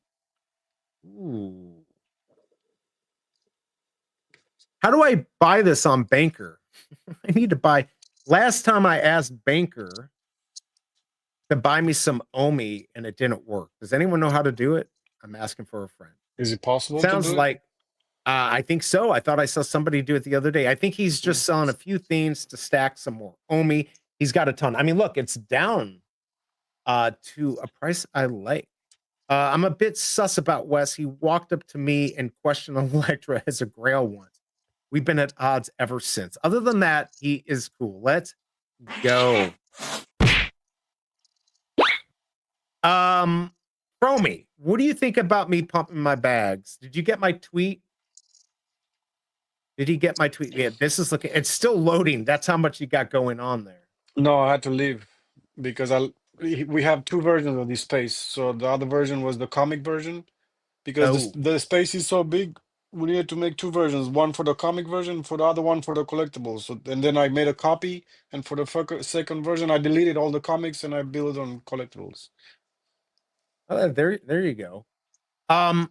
How do I buy this on Banker? I need to buy. Last time I asked Banker to buy me some Omi and it didn't work. Does anyone know how to do it? I'm asking for a friend. Is it possible? Sounds like I think so. I thought I saw somebody do it the other day. I think he's just selling a few things to stack some more Omi. He's got a ton. I mean, look, it's down to a price I like. I'm a bit sus about Wes. He walked up to me and questioned Electra as a grail once. We've been at odds ever since. Other than that, he is cool. Let's go. Fromy, what do you think about me pumping my bags? Did you get my tweet? Did he get my tweet? Yeah, this is looking, it's still loading. That's how much you got going on there. No, I had to leave because we have two versions of the space. So the other version was the comic version because Oh, the space is so big. We needed to make two versions, one for the comic version, for the other one for the collectibles. So and then I made a copy, and for the second version, I deleted all the comics and I built on collectibles. there you go. All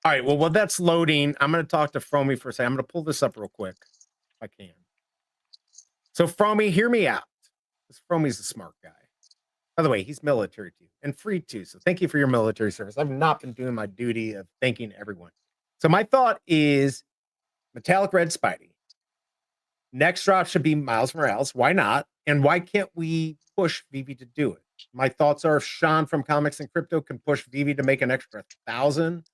right. Well, while that's loading, I'm going to talk to Fromy for a second. I'm going to pull this up real quick if I can. So, Fromy, hear me out. This Fromy's a smart guy. By the way, he's military too and free too. So, thank you for your military service. I've not been doing my duty of thanking everyone. So, my thought is Metallic Red Spidey. Next drop should be Miles Morales. Why not? And why can't we push Veve to do it? My thoughts are if Sean from Comics and Crypto can push Veve to make an extra 1,000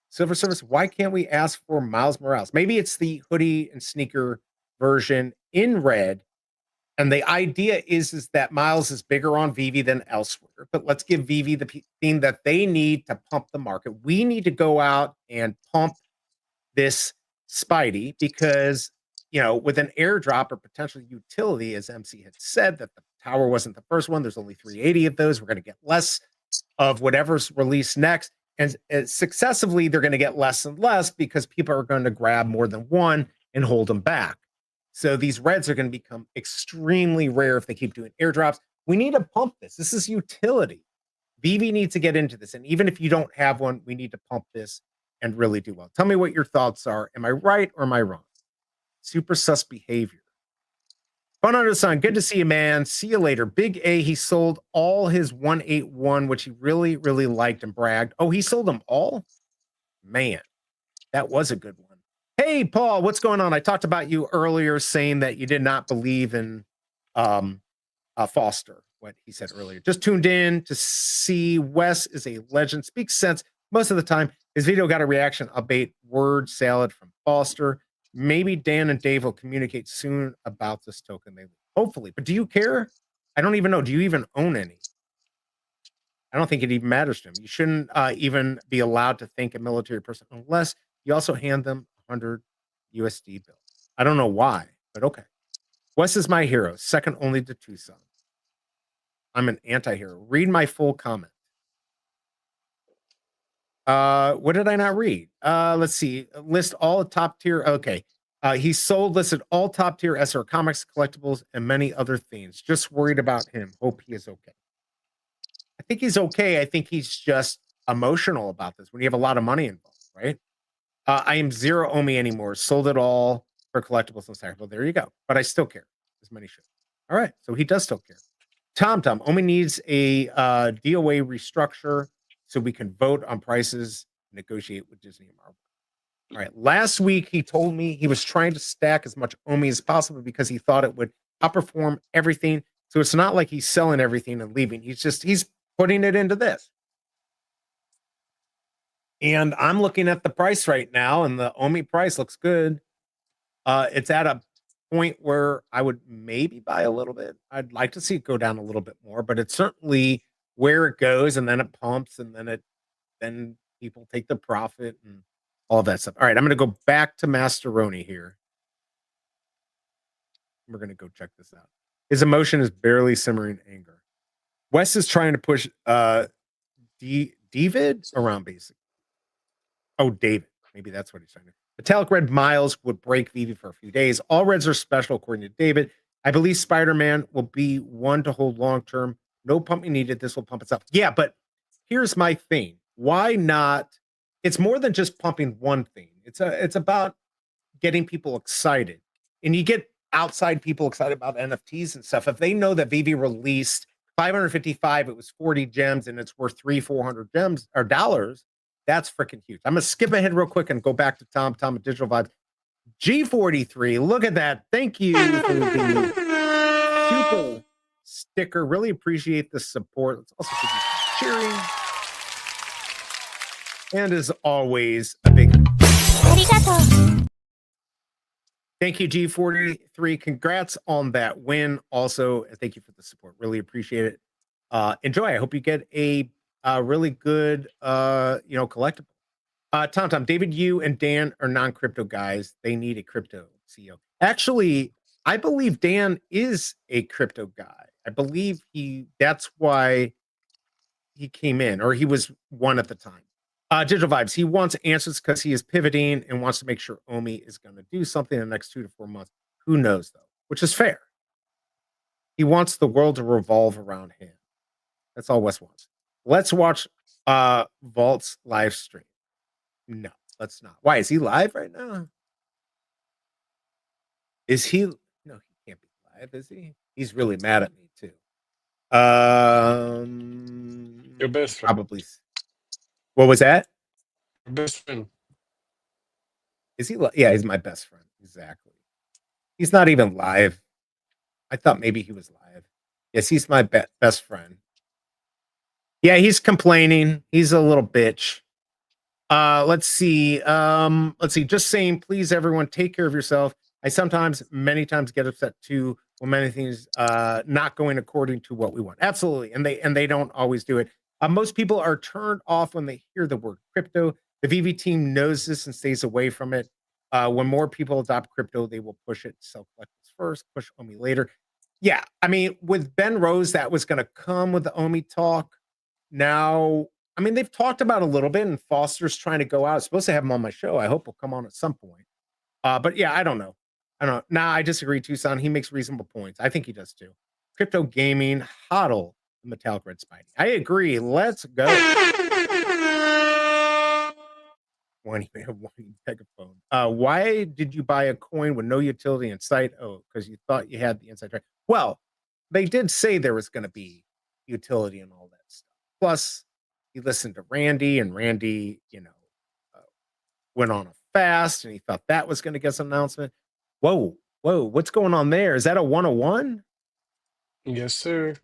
silver service, why can't we ask for Miles Morales? Maybe it's the hoodie and sneaker version in red. And the idea is that Miles is bigger on Veve than elsewhere. But let's give Veve the theme that they need to pump the market. We need to go out and pump this Spidey because, you know, with an airdrop or potential utility, as MC had said, that the tower wasn't the first one. There's only 380 of those. We're going to get less of whatever's released next. And successively, they're going to get less and less because people are going to grab more than one and hold them back. So these reds are going to become extremely rare if they keep doing airdrops. We need to pump this. This is utility. Veve needs to get into this. And even if you don't have one, we need to pump this and really do well. Tell me what your thoughts are. Am I right or am I wrong? Super sus behavior. Fun under the sun. Good to see you, man. See you later. Big A, he sold all his 181, which he really, really liked and bragged. Oh, he sold them all? Man, that was a good one. Hey, Paul, what's going on? I talked about you earlier saying that you did not believe in Foster, what he said earlier. Just tuned in to see Wes is a legend. Speaks sense most of the time. His video got a reaction update word salad from Foster. Maybe Dan and Dave will communicate soon about this token. Hopefully. But do you care? I don't even know. Do you even own any? I don't think it even matters to him. You shouldn't even be allowed to thank a military person unless you also hand them 100 USD bill. I don't know why, but okay. Wes is my hero, second only to Tucson. I'm an anti-hero. Read my full comment. What did I not read? Let's see. List all top tier. Okay. He listed all top tier SR comics, collectibles, and many other things. Just worried about him. Hope he is okay. I think he's okay. I think he's just emotional about this when you have a lot of money involved, right? I am zero Omi anymore. Sold it all for collectibles and stuff. Well, there you go. But I still care. As many should. All right. So he does still care. Tom, Omi needs a DOA restructure so we can vote on prices, negotiate with Disney and Marvel. All right. Last week, he told me he was trying to stack as much Omi as possible because he thought it would outperform everything. So it's not like he's selling everything and leaving. He's putting it into this. And I'm looking at the price right now, and the Omi price looks good. It's at a point where I would maybe buy a little bit. I'd like to see it go down a little bit more, but it's certainly where it goes, and then it pumps, and then people take the profit and all that stuff. All right, I'm going to go back to Masterroni here. We're going to go check this out. His emotion is barely simmering anger. Wes is trying to push David around, basically. Oh, David. Maybe that's what he's trying to do. Metallic Red Miles would break Veve for a few days. All reds are special, according to David. I believe Spider-Man will be one to hold long-term. No pumping needed. This will pump itself. Yeah, but here's my thing. Why not? It's more than just pumping one thing. It's about getting people excited. And you get outside people excited about NFTs and stuff. If they know that Veve released 555, it was 40 gems, and it's worth $300-400 gems or dollars, that's freaking huge. I'm going to skip ahead real quick and go back to Tom at Digital Vibes. G43, look at that. Thank you for the super sticker. Really appreciate the support. Let's also give you some cheering. And as always, a big thank you, G43. Congrats on that win. Also, thank you for the support. Really appreciate it. Enjoy. I hope you get a really good collectible. Tom, David, you and Dan are non-crypto guys. They need a crypto CEO. Actually, I believe Dan is a crypto guy. I believe that's why he came in, or he was one at the time. Digital Vibes, he wants answers because he is pivoting and wants to make sure Omi is going to do something in the next 2 to 4 months. Who knows, though, which is fair. He wants the world to revolve around him. That's all Wes wants. Let's watch Vault's live stream. No, let's not. Why? Is he live right now? Is he? No, he can't be live, is he? He's really mad at me, too. Your best friend. Probably. What was that? Your best friend. Is he? Yeah, he's my best friend. Exactly. He's not even live. I thought maybe he was live. Yes, he's my best friend. Yeah, he's complaining. He's a little bitch. Let's see. Just saying, please, everyone, take care of yourself. I many times get upset too when many things not going according to what we want. Absolutely, and they don't always do it. Most people are turned off when they hear the word crypto. The Veve team knows this and stays away from it. When more people adopt crypto, they will push it. Sell collectors first, push Omi later. Yeah, I mean, with Ben Rose, that was going to come with the Omi talk. Now, I mean, they've talked about a little bit, and Foster's trying to go out. I'm supposed to have him on my show. I hope he'll come on at some point. But yeah, I don't know. Nah, I disagree, Tucson. He makes reasonable points. I think he does too. Crypto gaming, hodl the Metallic Red Spidey. I agree. Let's go. One megaphone. Why did you buy a coin with no utility in sight? Oh, because you thought you had the inside track. Well, they did say there was going to be utility and all that stuff. Plus, he listened to Randy, and Randy, went on a fast, and he thought that was going to get some announcement. Whoa, what's going on there? Is that a 101? Yes, sir.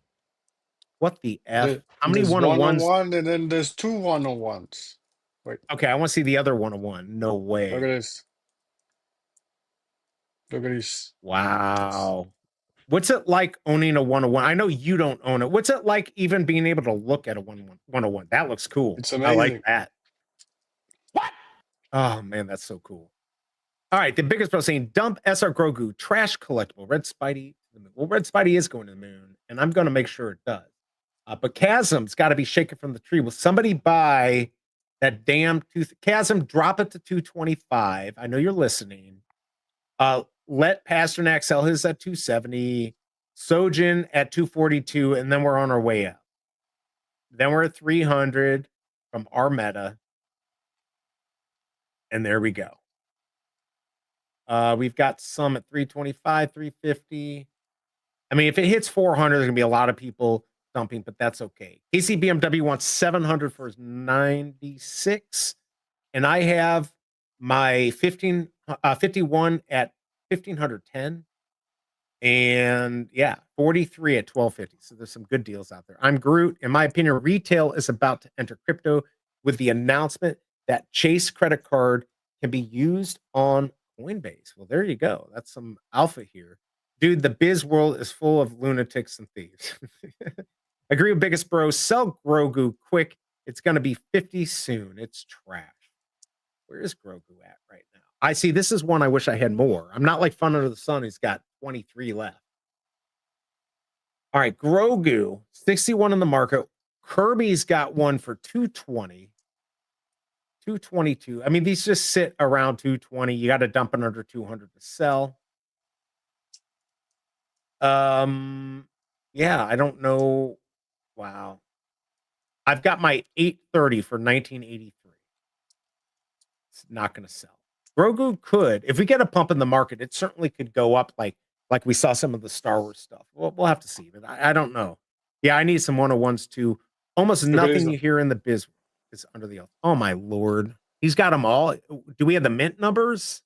What the F? How many There's 101s? 101, and then there's 2 101s. Wait. Okay, I want to see the other 101. No way. Look at this. Look at this. Wow. What's it like owning a 101? I know you don't own it. What's it like even being able to look at a 101? That looks cool. It's amazing. I like that. What? Oh, man, that's so cool. All right, the biggest bro saying, dump SR Grogu, trash collectible, Red Spidey to the moon. Well, Red Spidey is going to the moon, and I'm going to make sure it does. But Chasm's got to be shaken from the tree. Will somebody buy that damn Chasm? Drop it to 225. I know you're listening. Let Pasternak sell his at 270. Sojin at 242, and then we're on our way up. Then we're at 300 from our meta. And there we go. We've got some at 325, 350. I mean, if it hits 400, there's going to be a lot of people dumping, but that's okay. KC BMW wants 700 for his 96. And I have my 51 at 1510. And yeah, 43 at 1250. So there's some good deals out there. I'm Groot. In my opinion, retail is about to enter crypto with the announcement that Chase credit card can be used on Coinbase. Well, there you go. That's some alpha here. Dude, the biz world is full of lunatics and thieves. Agree with Biggest Bro. Sell Grogu quick. It's going to be 50 soon. It's trash. Where is Grogu at right now? I see. This is one I wish I had more. I'm not like Fun Under the Sun. He's got 23 left. All right, Grogu, 61 in the market. Kirby's got one for 220. 222. I mean, these just sit around 220. You got to dump it under 200 to sell. Yeah, I don't know. Wow. I've got my 830 for 1983. It's not going to sell. Grogu could, if we get a pump in the market, it certainly could go up like we saw some of the Star Wars stuff. We'll have to see, but I don't know. Yeah, I need some 101s too. Almost nothing you hear in the biz is under the. Oh my Lord, he's got them all. Do we have the mint numbers?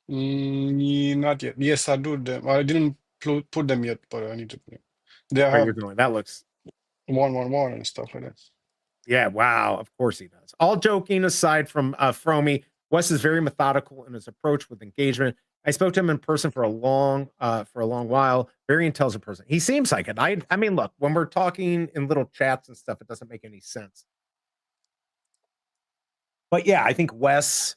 Not yet. Yes, I do them. I didn't put them yet, but I need to. They Where have you're going? That looks 111 and stuff like that. Yeah, wow. Of course he does. All joking aside from Fromy, Wes is very methodical in his approach with engagement. I spoke to him in person for a long while. Very intelligent person. He seems like it. I mean, look, when we're talking in little chats and stuff, it doesn't make any sense. But yeah, I think Wes,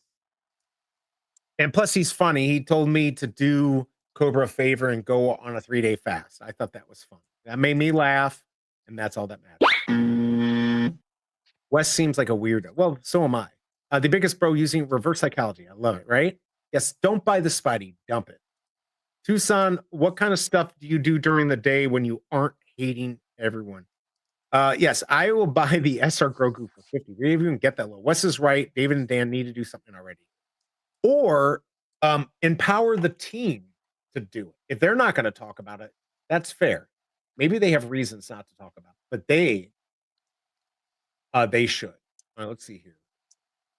and plus he's funny. He told me to do Cobra a favor and go on a 3-day fast. I thought that was fun. That made me laugh, and that's all that matters. Wes seems like a weirdo. Well, so am I. The biggest bro using reverse psychology. I love it, right? Yes, don't buy the Spidey. Dump it. Tucson, what kind of stuff do you do during the day when you aren't hating everyone? Yes, I will buy the SR Grogu for 50. We didn't even get that low. Wes is right. David and Dan need to do something already. Or empower the team to do it. If they're not going to talk about it, that's fair. Maybe they have reasons not to talk about it, but they should. All right, let's see here.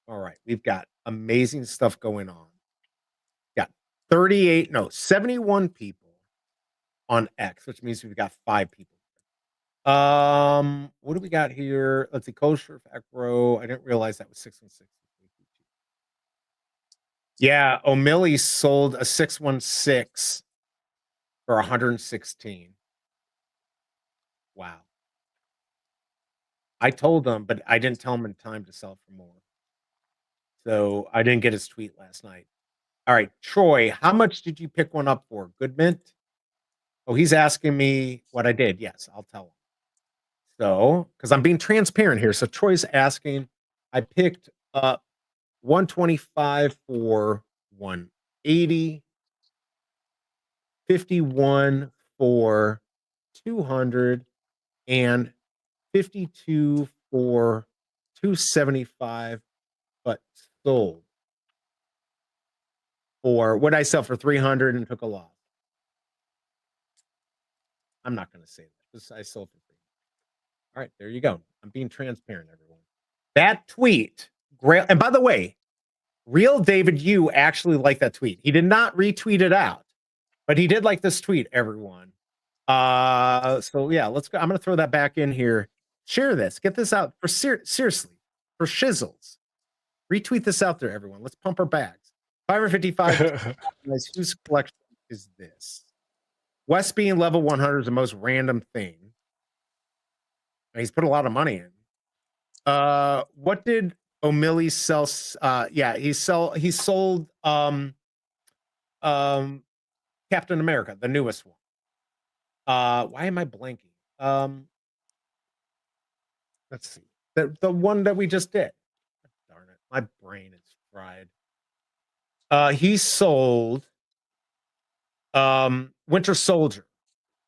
All right, we've got amazing stuff going on. Got 71 people on X, which means we've got 5 people. What do we got here? Let's see, kosher fact bro. I didn't realize that was 616. Yeah, O'Malley sold a 616 for 116. Wow. I told him, but I didn't tell him in time to sell for more. So I didn't get his tweet last night. All right, Troy, how much did you pick one up for? Good mint? Oh, he's asking me what I did. Yes, I'll tell him. So, because I'm being transparent here. So Troy's asking, I picked up 125 for 180, 51 for 200, and 52 for 275, but sold for what I sell for 300 and took a loss. I'm not going to say that. This I sold for 300. All right, there you go. I'm being transparent, everyone. That tweet, and by the way, real David Yu actually liked that tweet. He did not retweet it out, but he did like this tweet, everyone. So yeah, let's go. I'm going to throw that back in here. Share this. Get this out for seriously, for shizzles. Retweet this out there, everyone. Let's pump our bags. 555. Whose collection is this? West being level 100 is the most random thing. He's put a lot of money in. What did O'Malley sell? Yeah, he sold Captain America, the newest one. Why am I blanking? Let's see. The one that we just did. Darn it. My brain is fried. He sold Winter Soldier.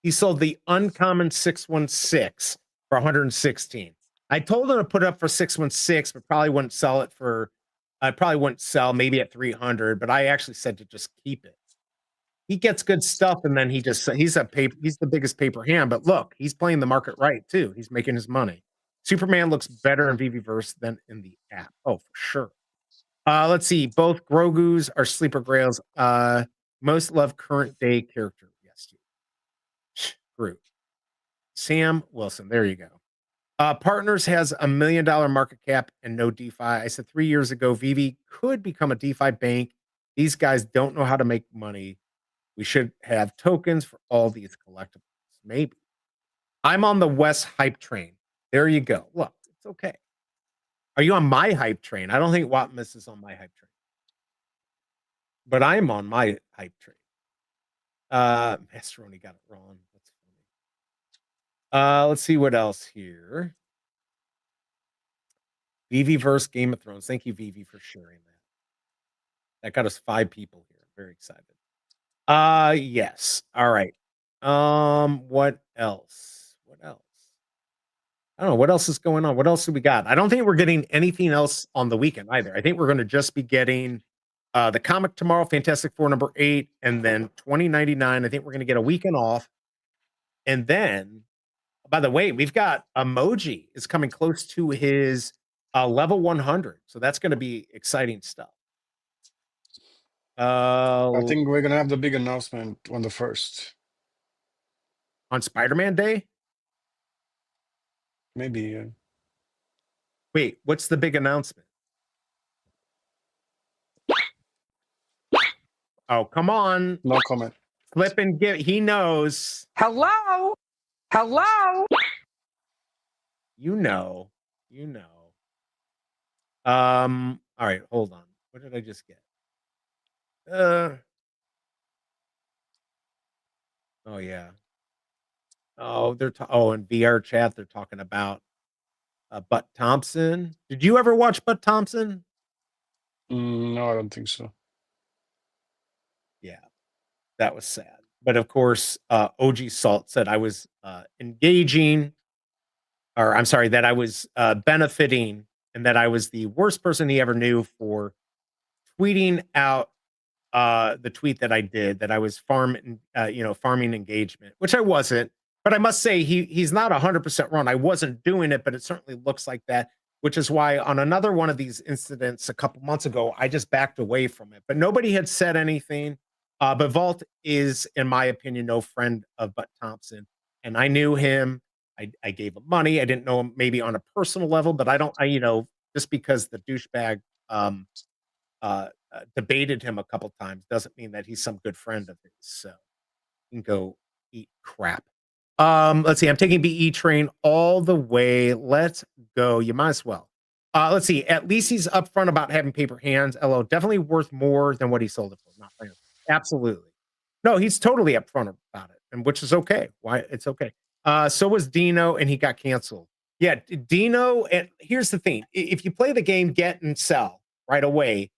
He sold the uncommon 616 for 116. I told him to put it up for 616, but probably wouldn't sell it for. I probably wouldn't sell maybe at 300, but I actually said to just keep it. He gets good stuff, and then he's the biggest paper hand. But look, he's playing the market right too. He's making his money. Superman looks better in VeveVerse than in the app. Oh, for sure. Let's see. Both Grogu's are sleeper grails. Most love current day character. Yes, Groot. Sam Wilson. There you go. Partners has $1 million market cap and no DeFi. I said 3 years ago, Veve could become a DeFi bank. These guys don't know how to make money. We should have tokens for all these collectibles. Maybe. I'm on the West hype train. There you go. Look, it's okay. Are you on my hype train? I don't think Wattmas is on my hype train. But I'm on my hype train. Masterroni got it wrong. That's funny. Let's see what else here. VeveVerse Game of Thrones. Thank you, Veve, for sharing that. That got us 5 people here. Very excited. Yes. All right. What else? What else? I don't know. What else is going on? What else do we got? I don't think we're getting anything else on the weekend either. I think we're going to just be getting the comic tomorrow, Fantastic Four number 8, and then 2099. I think we're going to get a weekend off. And then, by the way, we've got Emoji is coming close to his level 100. So that's going to be exciting stuff. I think we're gonna have the big announcement on the 1st. On Spider-Man Day? Maybe. Wait, what's the big announcement? Oh, come on. No comment. Flip and give. He knows. Hello? Hello? You know. You know. All right, hold on. What did I just get? Oh yeah. Oh, in VR chat they're talking about Butt Thompson. Did you ever watch Butt Thompson? No, I don't think so. Yeah, that was sad. But of course, OG Salt said I was engaging, or I'm sorry, that I was benefiting, and that I was the worst person he ever knew for tweeting out the tweet that I did, that I was farming engagement, which I wasn't. But I must say he's not 100% wrong. I wasn't doing it, but it certainly looks like that, which is why on another one of these incidents a couple months ago, I just backed away from it. But nobody had said anything. But Vault is, in my opinion, no friend of Butt Thompson, and I knew him. I gave him money. I didn't know him maybe on a personal level, but just because the douchebag debated him a couple times doesn't mean that he's some good friend of his. So you can go eat crap. Let's see. I'm taking BE train all the way. Let's go. You might as well. Let's see. At least he's upfront about having paper hands. LO, definitely worth more than what he sold it for. Not playing. Absolutely. No, he's totally upfront about it, and which is okay. Why it's okay. So was Dino, and he got canceled. Yeah, Dino. And here's the thing: if you play the game, get and sell right away,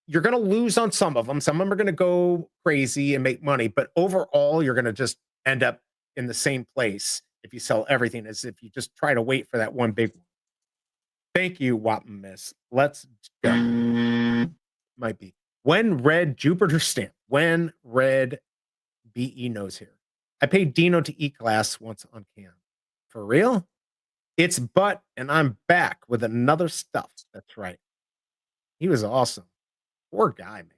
you're going to lose on some of them. Some of them are going to go crazy and make money, but overall, you're going to just end up in the same place if you sell everything as if you just try to wait for that one big one. Thank you, Wappen Miss. Let's go. Might be. When red Jupiter stamp. When red BE knows here. I paid Dino to E-Class once on cam. For real? It's Butt, and I'm back with another stuff. That's right. He was awesome. Poor guy, man.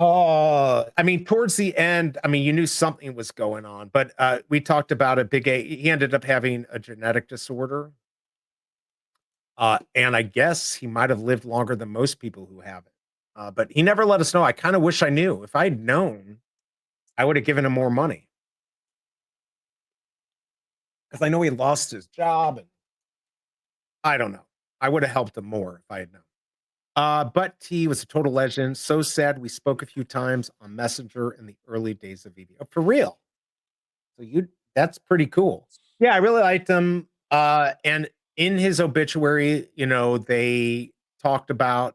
Oh, I mean, towards the end, I mean, you knew something was going on, but we talked about it. Big A, he ended up having a genetic disorder. And I guess he might have lived longer than most people who have it. But he never let us know. I kind of wish I knew. If I'd known, I would have given him more money. Because I know he lost his job, and I don't know. I would have helped him more if I had known. But T was a total legend. So sad. We spoke a few times on Messenger in the early days of VV. Oh, for real. So that's pretty cool. Yeah, I really liked him. And in his obituary, they talked about,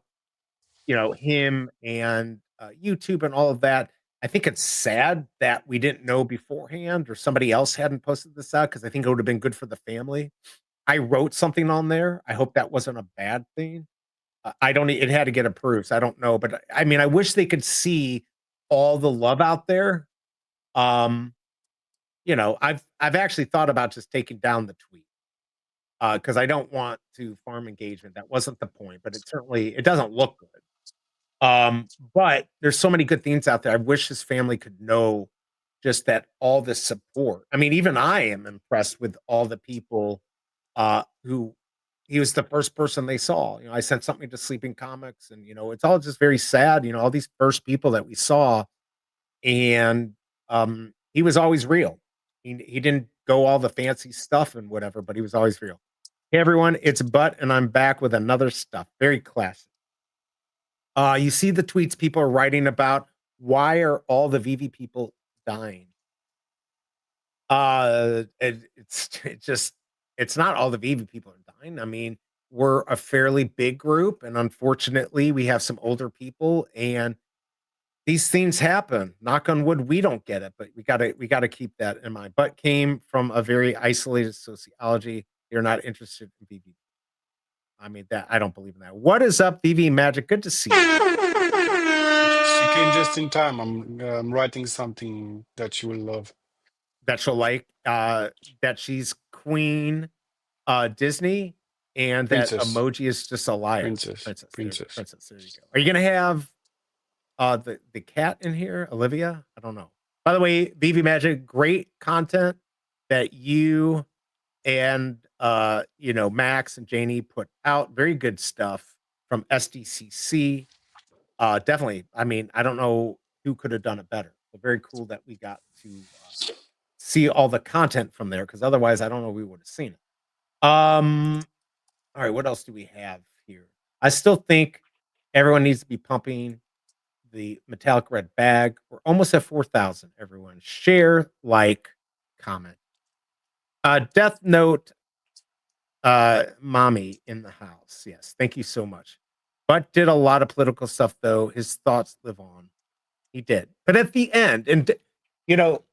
him and YouTube and all of that. I think it's sad that we didn't know beforehand, or somebody else hadn't posted this out, because I think it would have been good for the family. I wrote something on there. I hope that wasn't a bad thing. It had to get approved, so I don't know, but I mean, I wish they could see all the love out there. I've actually thought about just taking down the tweet, because I don't want to farm engagement. That wasn't the point, but it doesn't look good. But there's so many good things out there. I wish his family could know just that all this support. I mean, even I am impressed with all the people who he was the first person they saw. I sent something to Sleeping Comics, and it's all just very sad. All these first people that we saw, and he was always real. He didn't go all the fancy stuff and whatever, but he was always real. Hey everyone, it's Butt, and I'm back with another stuff. Very classic. You see the tweets people are writing about. Why are all the VV people dying? It's not all the VV people are dying. I mean, we're a fairly big group, and unfortunately, we have some older people, and these things happen. Knock on wood, we don't get it, but we gotta keep that in mind. But came from a very isolated sociology. They're not interested in VV. I mean, that I don't believe in that. What is up, VV Magic? Good to see you. She came just in time. I'm writing something that you will love. That she'll like. That she's Queen Disney, and Princess. that emoji is just a liar. Princess. Princess. There you go. Are you gonna have the cat in here, Olivia? I don't know. By the way, VV Magic, great content that you and Max and Janie put out. Very good stuff from SDCC. Definitely. I mean, I don't know who could have done it better, but very cool that we got to see all the content from there, because otherwise I don't know we would have seen it. All right, what else do we have here? I still think everyone needs to be pumping the metallic red bag. We're almost at 4,000. Everyone, share, like, comment. Death Note, mommy in the house. Yes, thank you so much. But did a lot of political stuff though. His thoughts live on. He did, but at the end, and you know,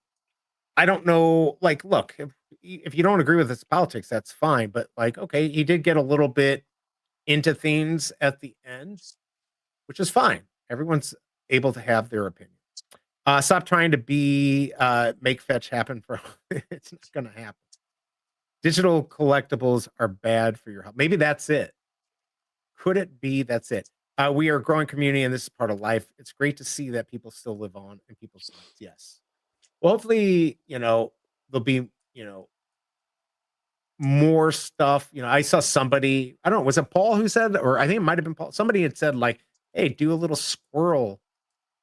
I don't know. Like, look, if you don't agree with his politics, that's fine. But like, okay, he did get a little bit into things at the end, which is fine. Everyone's able to have their opinion. Stop trying to be make fetch happen for it's not gonna happen. Digital collectibles are bad for your health. Maybe that's it. Could it be that's it? We are a growing community and this is part of life. It's great to see that people still live on in people's lives. Yes. Well, hopefully, there'll be, more stuff. I saw somebody, I don't know, was it Paul who said, or I think it might have been Paul. Somebody had said, like, hey, do a little squirrel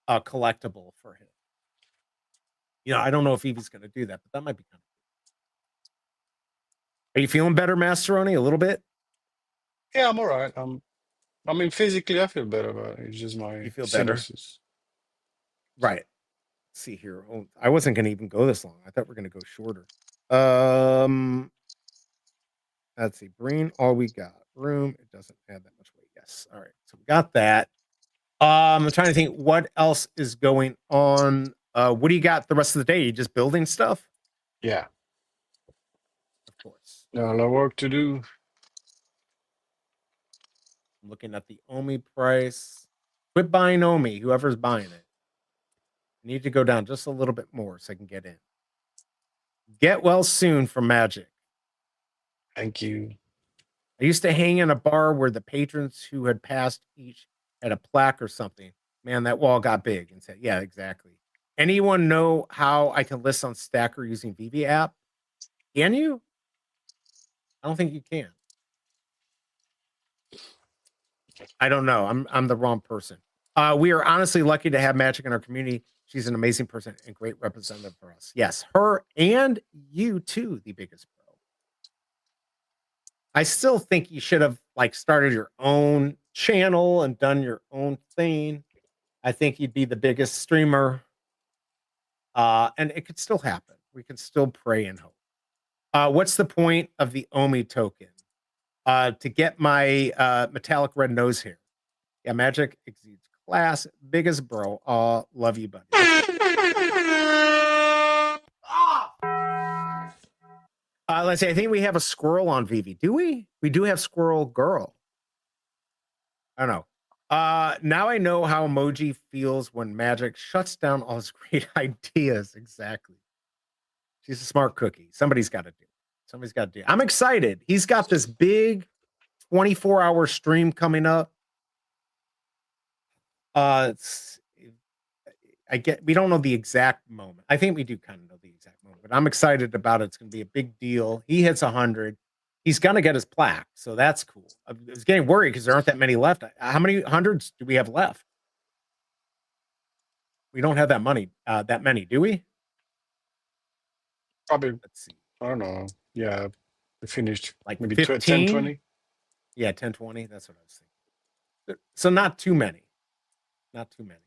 collectible for him. I don't know if Evie's going to do that, but that might be kind of cool. Are you feeling better, Masterroni, a little bit? Yeah, I'm all right. I mean, physically, I feel better, but it's just my You feel better? sinuses. Right. Let's see here. Oh, I wasn't going to even go this long. I thought we are going to go shorter. Let's see. Green, all we got. Room, it doesn't add that much weight. Yes. All right. So we got that. I'm trying to think what else is going on. What do you got the rest of the day? You just building stuff? Yeah, Of course. a lot of work to do. I'm looking at the Omi price. Quit buying Omi, whoever's buying it. I need to go down just a little bit more so I can get in. Get well soon from Magic. Thank you. I used to hang in a bar where the patrons who had passed each had a plaque or something. Man, that wall got big and said, yeah, exactly. Anyone know how I can list on Stacker using Veve app? Can you? I don't think you can. I don't know. I'm the wrong person. We are honestly lucky to have Magic in our community. She's an amazing person and great representative for us. Yes, her and you too, the biggest pro. I still think you should have started your own channel and done your own thing. I think you'd be the biggest streamer. And it could still happen. We can still pray and hope. What's the point of the Omi token? To get my metallic red nose hair. Yeah, Magic exudes class. Biggest bro. Love you, buddy. Let's see. I think we have a squirrel on Veve. Do we? We do have Squirrel Girl. I don't know. Now I know how Emoji feels when Magic shuts down all his great ideas. Exactly. She's a smart cookie. Somebody's got to do it. Somebody's got to do it. I'm excited. He's got this big 24-hour stream coming up. We don't know the exact moment. I think we do kind of know the exact moment, but I'm excited about it. It's going to be a big deal. He hits 100. He's going to get his plaque, so that's cool. I was getting worried because there aren't that many left. How many hundreds do we have left? We don't have that many, do we? Probably, Let's see. I don't know. Yeah, we finished Like maybe 15? 10, 20. Yeah, 10, 20. That's what I was thinking. So not too many. Not too many.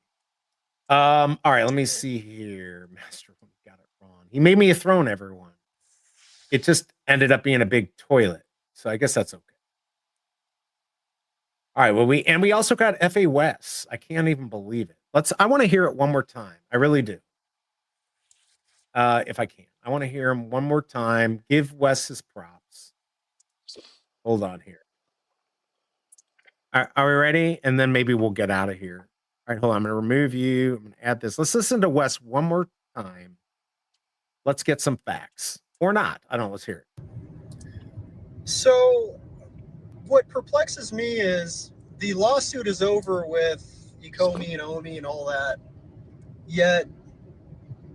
All right, let me see here. Master got it wrong. He made me a throne, everyone. It just ended up being a big toilet. So I guess that's okay. All right, well, we also got FA West. I can't even believe it. I want to hear it one more time. I really do. If I can. I want to hear him one more time. Give Wes his props. Hold on here. Are we ready? And then maybe we'll get out of here. All right, hold on. I'm going to remove you. I'm going to add this. Let's listen to Wes one more time. Let's get some facts. Or not. I don't know. Let's hear it. So what perplexes me is the lawsuit is over with Ecomi and Omi and all that. Yet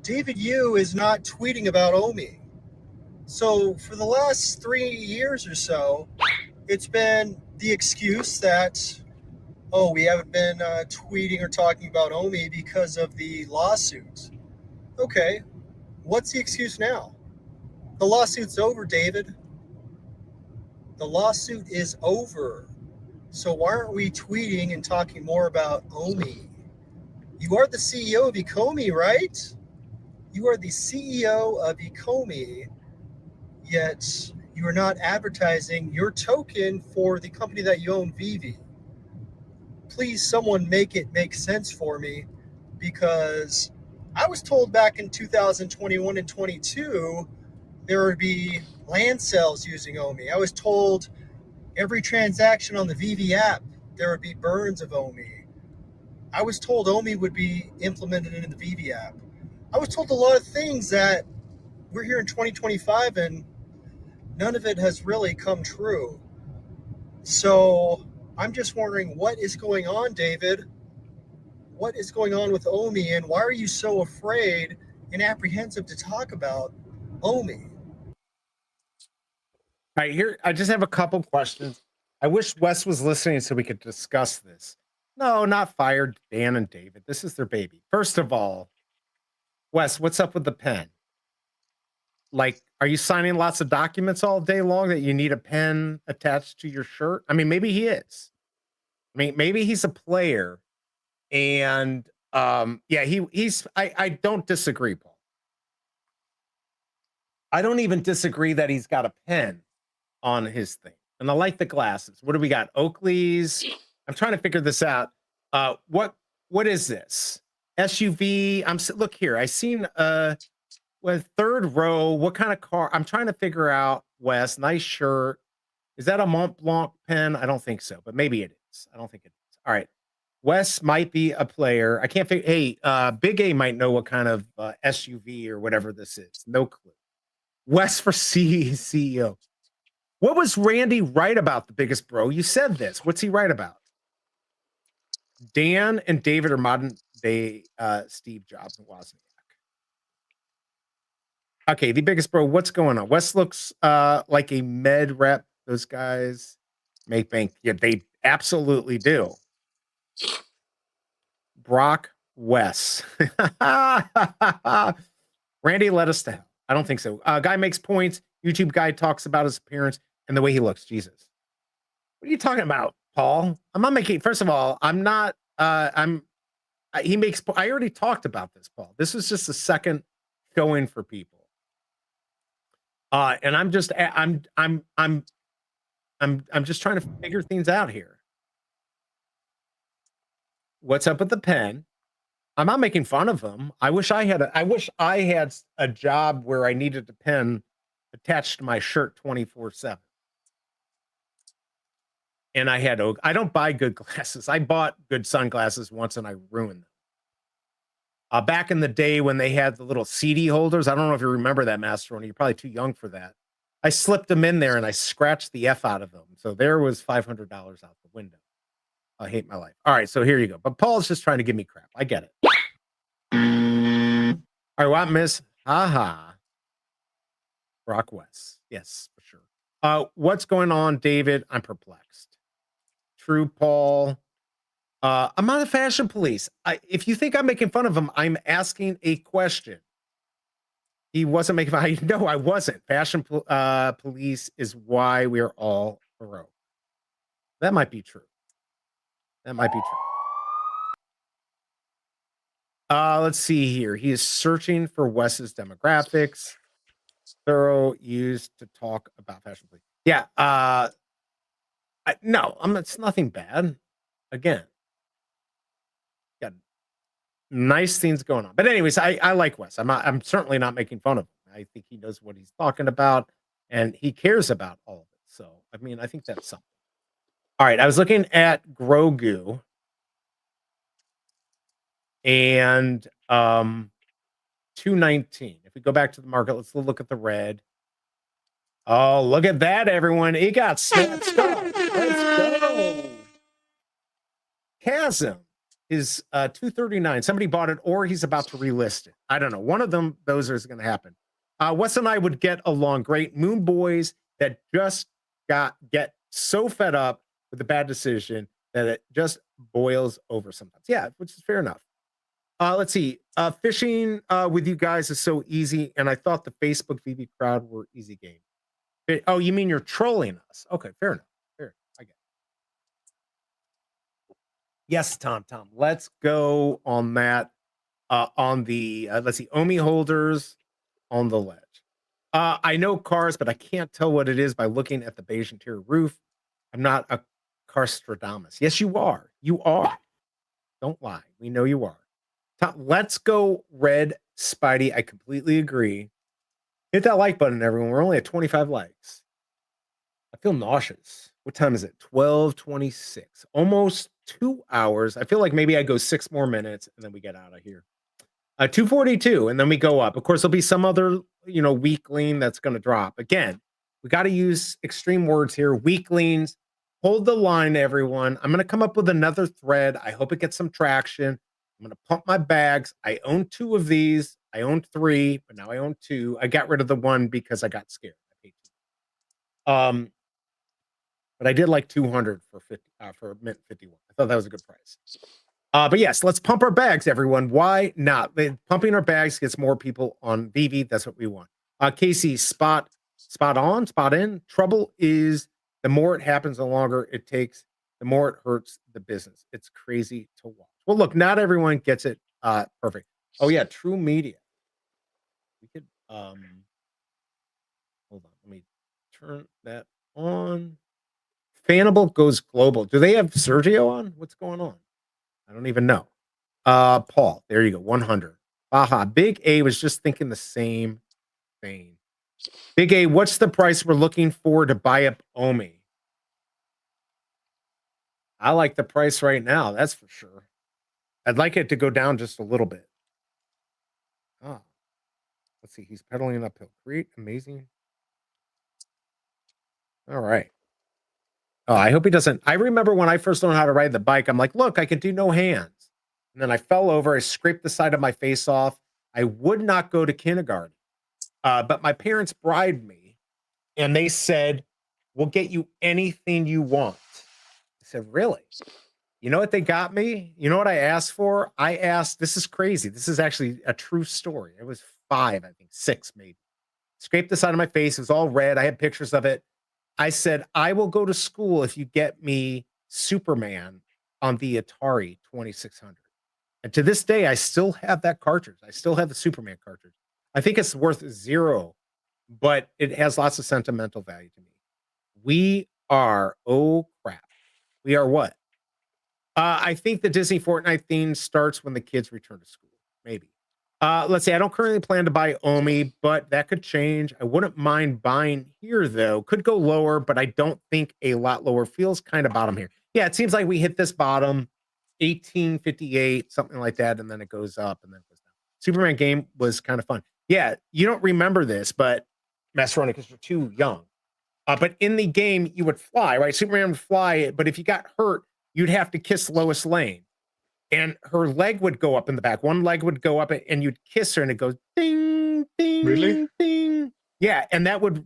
David Yu is not tweeting about Omi. So for the last 3 years or so, it's been the excuse that, oh, we haven't been tweeting or talking about Omi because of the lawsuit. Okay, what's the excuse now? The lawsuit's over, David. The lawsuit is over. So why aren't we tweeting and talking more about Omi? You are the CEO of Ecomi, right? You are the CEO of Ecomi, yet you are not advertising your token for the company that you own, Veve. Please, someone make it make sense for me, because I was told back in 2021 and 22 there would be land sales using OMI. I was told every transaction on the Veve app there would be burns of OMI. I was told OMI would be implemented in the Veve app. I was told a lot of things that we're here in 2025 and none of it has really come true. So I'm just wondering what is going on, David? What is going on with OMI, and why are you so afraid and apprehensive to talk about OMI? All right, here, I just have a couple questions. I wish Wes was listening so we could discuss this. No, not fired Dan and David. This is their baby. First of all, Wes, what's up with the pen? Like, are you signing lots of documents all day long that you need a pen attached to your shirt? I mean, maybe he is. I mean, maybe he's a player. And yeah, I don't disagree, Paul. I don't even disagree that he's got a pen on his thing. And I like the glasses. What do we got? Oakley's. I'm trying to figure this out. What is this? SUV. Look here. I seen third row. What kind of car? I'm trying to figure out. Wes, nice shirt. Is that a Mont Blanc pen? I don't think so, but maybe it is. I don't think it is. All right. Wes might be a player. I can't figure. Hey, Big A might know what kind of SUV or whatever this is. No clue. Wes for CEO. What was Randy right about, the biggest bro? You said this. What's he right about? Dan and David are modern day Steve Jobs and Wozniak. Okay, the biggest bro. What's going on? Wes looks like a med rep. Those guys make bank. Yeah, they absolutely do. Brock Wes. Randy led us to hell. I don't think so. Guy makes points. YouTube guy talks about his appearance and the way he looks. Jesus. What are you talking about, Paul? I'm not making, first of all, I'm not, he makes, I already talked about this, Paul. This was just a second showing for people. And I'm just trying to figure things out here. What's up with the pen? I'm not making fun of him. I wish I had a job where I needed a pen attached to my shirt 24/7. And I don't buy good glasses. I bought good sunglasses once and I ruined them. Back in the day when they had the little CD holders, I don't know if you remember that, Masterroni. You're probably too young for that. I slipped them in there and I scratched the F out of them. So there was $500 out the window. I hate my life. All right, so here you go. But Paul's just trying to give me crap. I get it. All right, what, Miss? Haha. Brock West. Yes, for sure. What's going on, David? I'm perplexed. True, Paul. I'm not a fashion police. If you think I'm making fun of him, I'm asking a question. He wasn't making fun. No, I wasn't. Fashion police is why we are all broke. That might be true. That might be true. Let's see here. He is searching for Wes's demographics. Thorough used to talk about fashion police. Yeah. No, it's nothing bad. Again, got nice things going on. But anyways, I like Wes. I'm certainly not making fun of him. I think he knows what he's talking about and he cares about all of it. So, I mean, I think that's something. All right, I was looking at Grogu and 219. If we go back to the market, let's look at the red. Oh, look at that, everyone. It got snatched up. Let's go. Chasm is 239. Somebody bought it or he's about to relist it. I don't know. One of them, those is going to happen. Wes and I would get along great. Moon boys that just get so fed up with the bad decision that it just boils over sometimes. Yeah, which is fair enough. Let's see. Fishing with you guys is so easy, and I thought the Facebook VV crowd were easy game. Oh, you mean you're trolling us? Okay, fair enough. Fair enough. I get it. Yes, Tom. Let's go on that. On the let's see, Omi holders on the ledge. I know cars, but I can't tell what it is by looking at the beige interior roof. I'm not a Carstradamus. Yes, you are. You are. Don't lie. We know you are. Let's go Red Spidey. I completely agree. Hit that like button, everyone. We're only at 25 likes. I feel nauseous. What time is it? 12:26. Almost 2 hours. I feel like maybe I go 6 more minutes and then we get out of here. 242, and then we go up. Of course, there'll be some other, weakling that's going to drop. Again, we got to use extreme words here. Weaklings, hold the line, everyone. I'm going to come up with another thread. I hope it gets some traction. I'm going to pump my bags. I own 2 of these. I owned 3, but now I own 2. I got rid of the 1 because I got scared. But I did like 200 for 50 for mint 51. I thought that was a good price. But yes, let's pump our bags, everyone. Why not? Pumping our bags gets more people on Veve. That's what we want. Casey, spot on, spot in. Trouble is the more it happens, the longer it takes, the more it hurts the business. It's crazy to watch. Well, look, not everyone gets it perfect. Oh yeah, True Media. We could hold on. Let me turn that on. Fanable goes global. Do they have Sergio on? What's going on? I don't even know. Paul, there you go. 100. Baja. Big A was just thinking the same thing. Big A, what's the price we're looking for to buy up Omi? I like the price right now. That's for sure. I'd like it to go down just a little bit. Oh, let's see. He's pedaling uphill. Great. Amazing. All right. Oh, I hope he doesn't. I remember when I first learned how to ride the bike, I'm like, look, I can do no hands. And then I fell over. I scraped the side of my face off. I would not go to kindergarten. But my parents bribed me and they said, we'll get you anything you want. I said, really? You know what they got me? You know what I asked for? I asked, this is crazy. This is actually a true story. It was 5, I think 6 maybe. Scraped the side of my face. It was all red. I had pictures of it. I said, I will go to school if you get me Superman on the Atari 2600. And to this day, I still have that cartridge. I still have the Superman cartridge. I think it's worth 0, but it has lots of sentimental value to me. We are, oh crap. We are what? I think the Disney Fortnite theme starts when the kids return to school. Maybe. Let's see. I don't currently plan to buy Omi, but that could change. I wouldn't mind buying here, though. Could go lower, but I don't think a lot lower. Feels kind of bottom here. Yeah, it seems like we hit this bottom, 1858, something like that, and then it goes up and then it goes down. Superman game was kind of fun. Yeah, you don't remember this, but Masterroni, because you're too young. But in the game, you would fly, right? Superman would fly, but if you got hurt, you'd have to kiss Lois Lane. And her leg would go up in the back. One leg would go up and you'd kiss her and it goes ding, ding, Really? ding. Yeah. And that would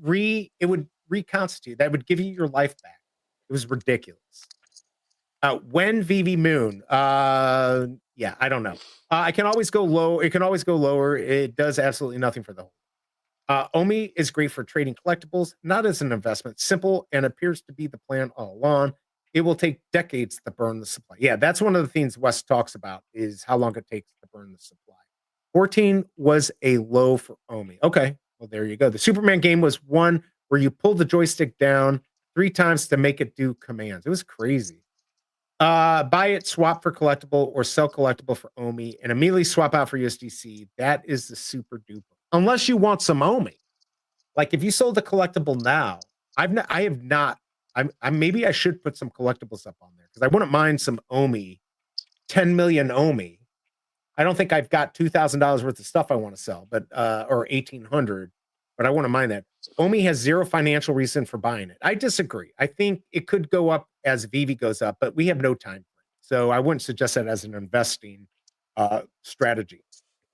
reconstitute. That would give you your life back. It was ridiculous. When Veve Moon, yeah, I don't know. I can always go low. It can always go lower. It does absolutely nothing for the whole. Omi is great for trading collectibles, not as an investment. Simple and appears to be the plan all along. It will take decades to burn the supply. Yeah, that's one of the things Wes talks about is how long it takes to burn the supply. 14 was a low for Omi. Okay, well, there you go. The Superman game was one where you pull the joystick down 3 times to make it do commands. It was crazy. Buy it, swap for collectible, or sell collectible for Omi, and immediately swap out for USDC. That is the super duper. Unless you want some Omi. Like if you sold the collectible now, I have not. Maybe I should put some collectibles up on there because I wouldn't mind some Omi, 10 million Omi. I don't think I've got $2,000 worth of stuff I want to sell, but or 1,800, but I wouldn't mind that. Omi has 0 financial reason for buying it. I disagree. I think it could go up as Veve goes up, but we have no time frame, so I wouldn't suggest that as an investing strategy,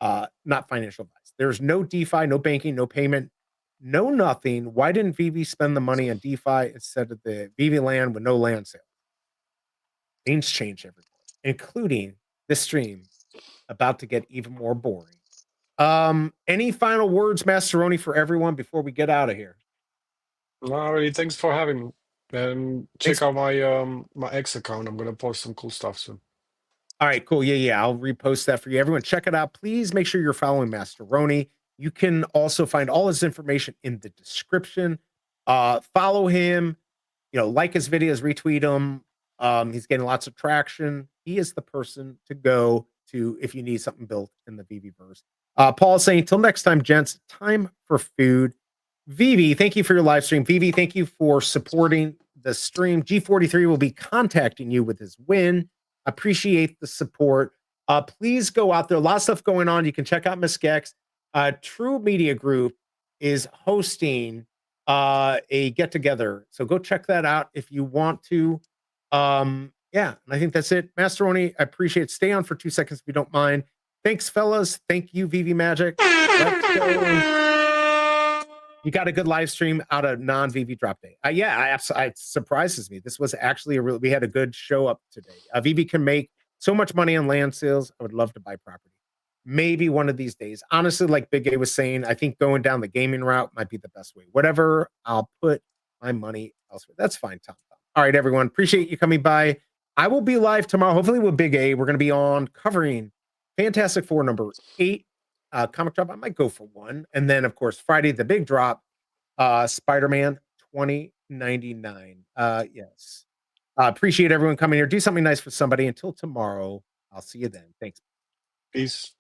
not financial advice. There's no DeFi, no banking, no payment. No nothing. Why didn't Veve spend the money on DeFi instead of the Veve land with no land sale? Things change everywhere, including this stream about to get even more boring. Any final words, Masterroni, for everyone before we get out of here? No, really, thanks for having me. And check out my my X account. I'm gonna post some cool stuff soon. All right, cool. Yeah. I'll repost that for you. Everyone, check it out. Please make sure you're following Masterroni. You can also find all his information in the description. Follow him, like his videos, retweet him. He's getting lots of traction. He is the person to go to if you need something built in the VeveVerse. Paul saying, till next time, gents, time for food. Veve, thank you for your live stream. Veve, thank you for supporting the stream. G43 will be contacting you with his win. Appreciate the support. Please go out there. A lot of stuff going on. You can check out Miss Gex. True Media Group is hosting a get together. So go check that out if you want to. Yeah, and I think that's it. Masterroni, I appreciate it. Stay on for 2 seconds if you don't mind. Thanks, fellas. Thank you, Veve Magic. Let's go. You got a good live stream out of non-Veve drop day. Yeah, it surprises me. This was actually we had a good show up today. Veve can make so much money on land sales. I would love to buy property. Maybe one of these days. Honestly, like Big A was saying, I think going down the gaming route might be the best way. Whatever, I'll put my money elsewhere. That's fine, Tom. All right, everyone. Appreciate you coming by. I will be live tomorrow, hopefully with Big A. We're going to be on covering Fantastic Four number 8. Comic drop. I might go for one. And then, of course, Friday, the big drop, Spider-Man 2099. Yes. Appreciate everyone coming here. Do something nice for somebody. Until tomorrow, I'll see you then. Thanks. Peace.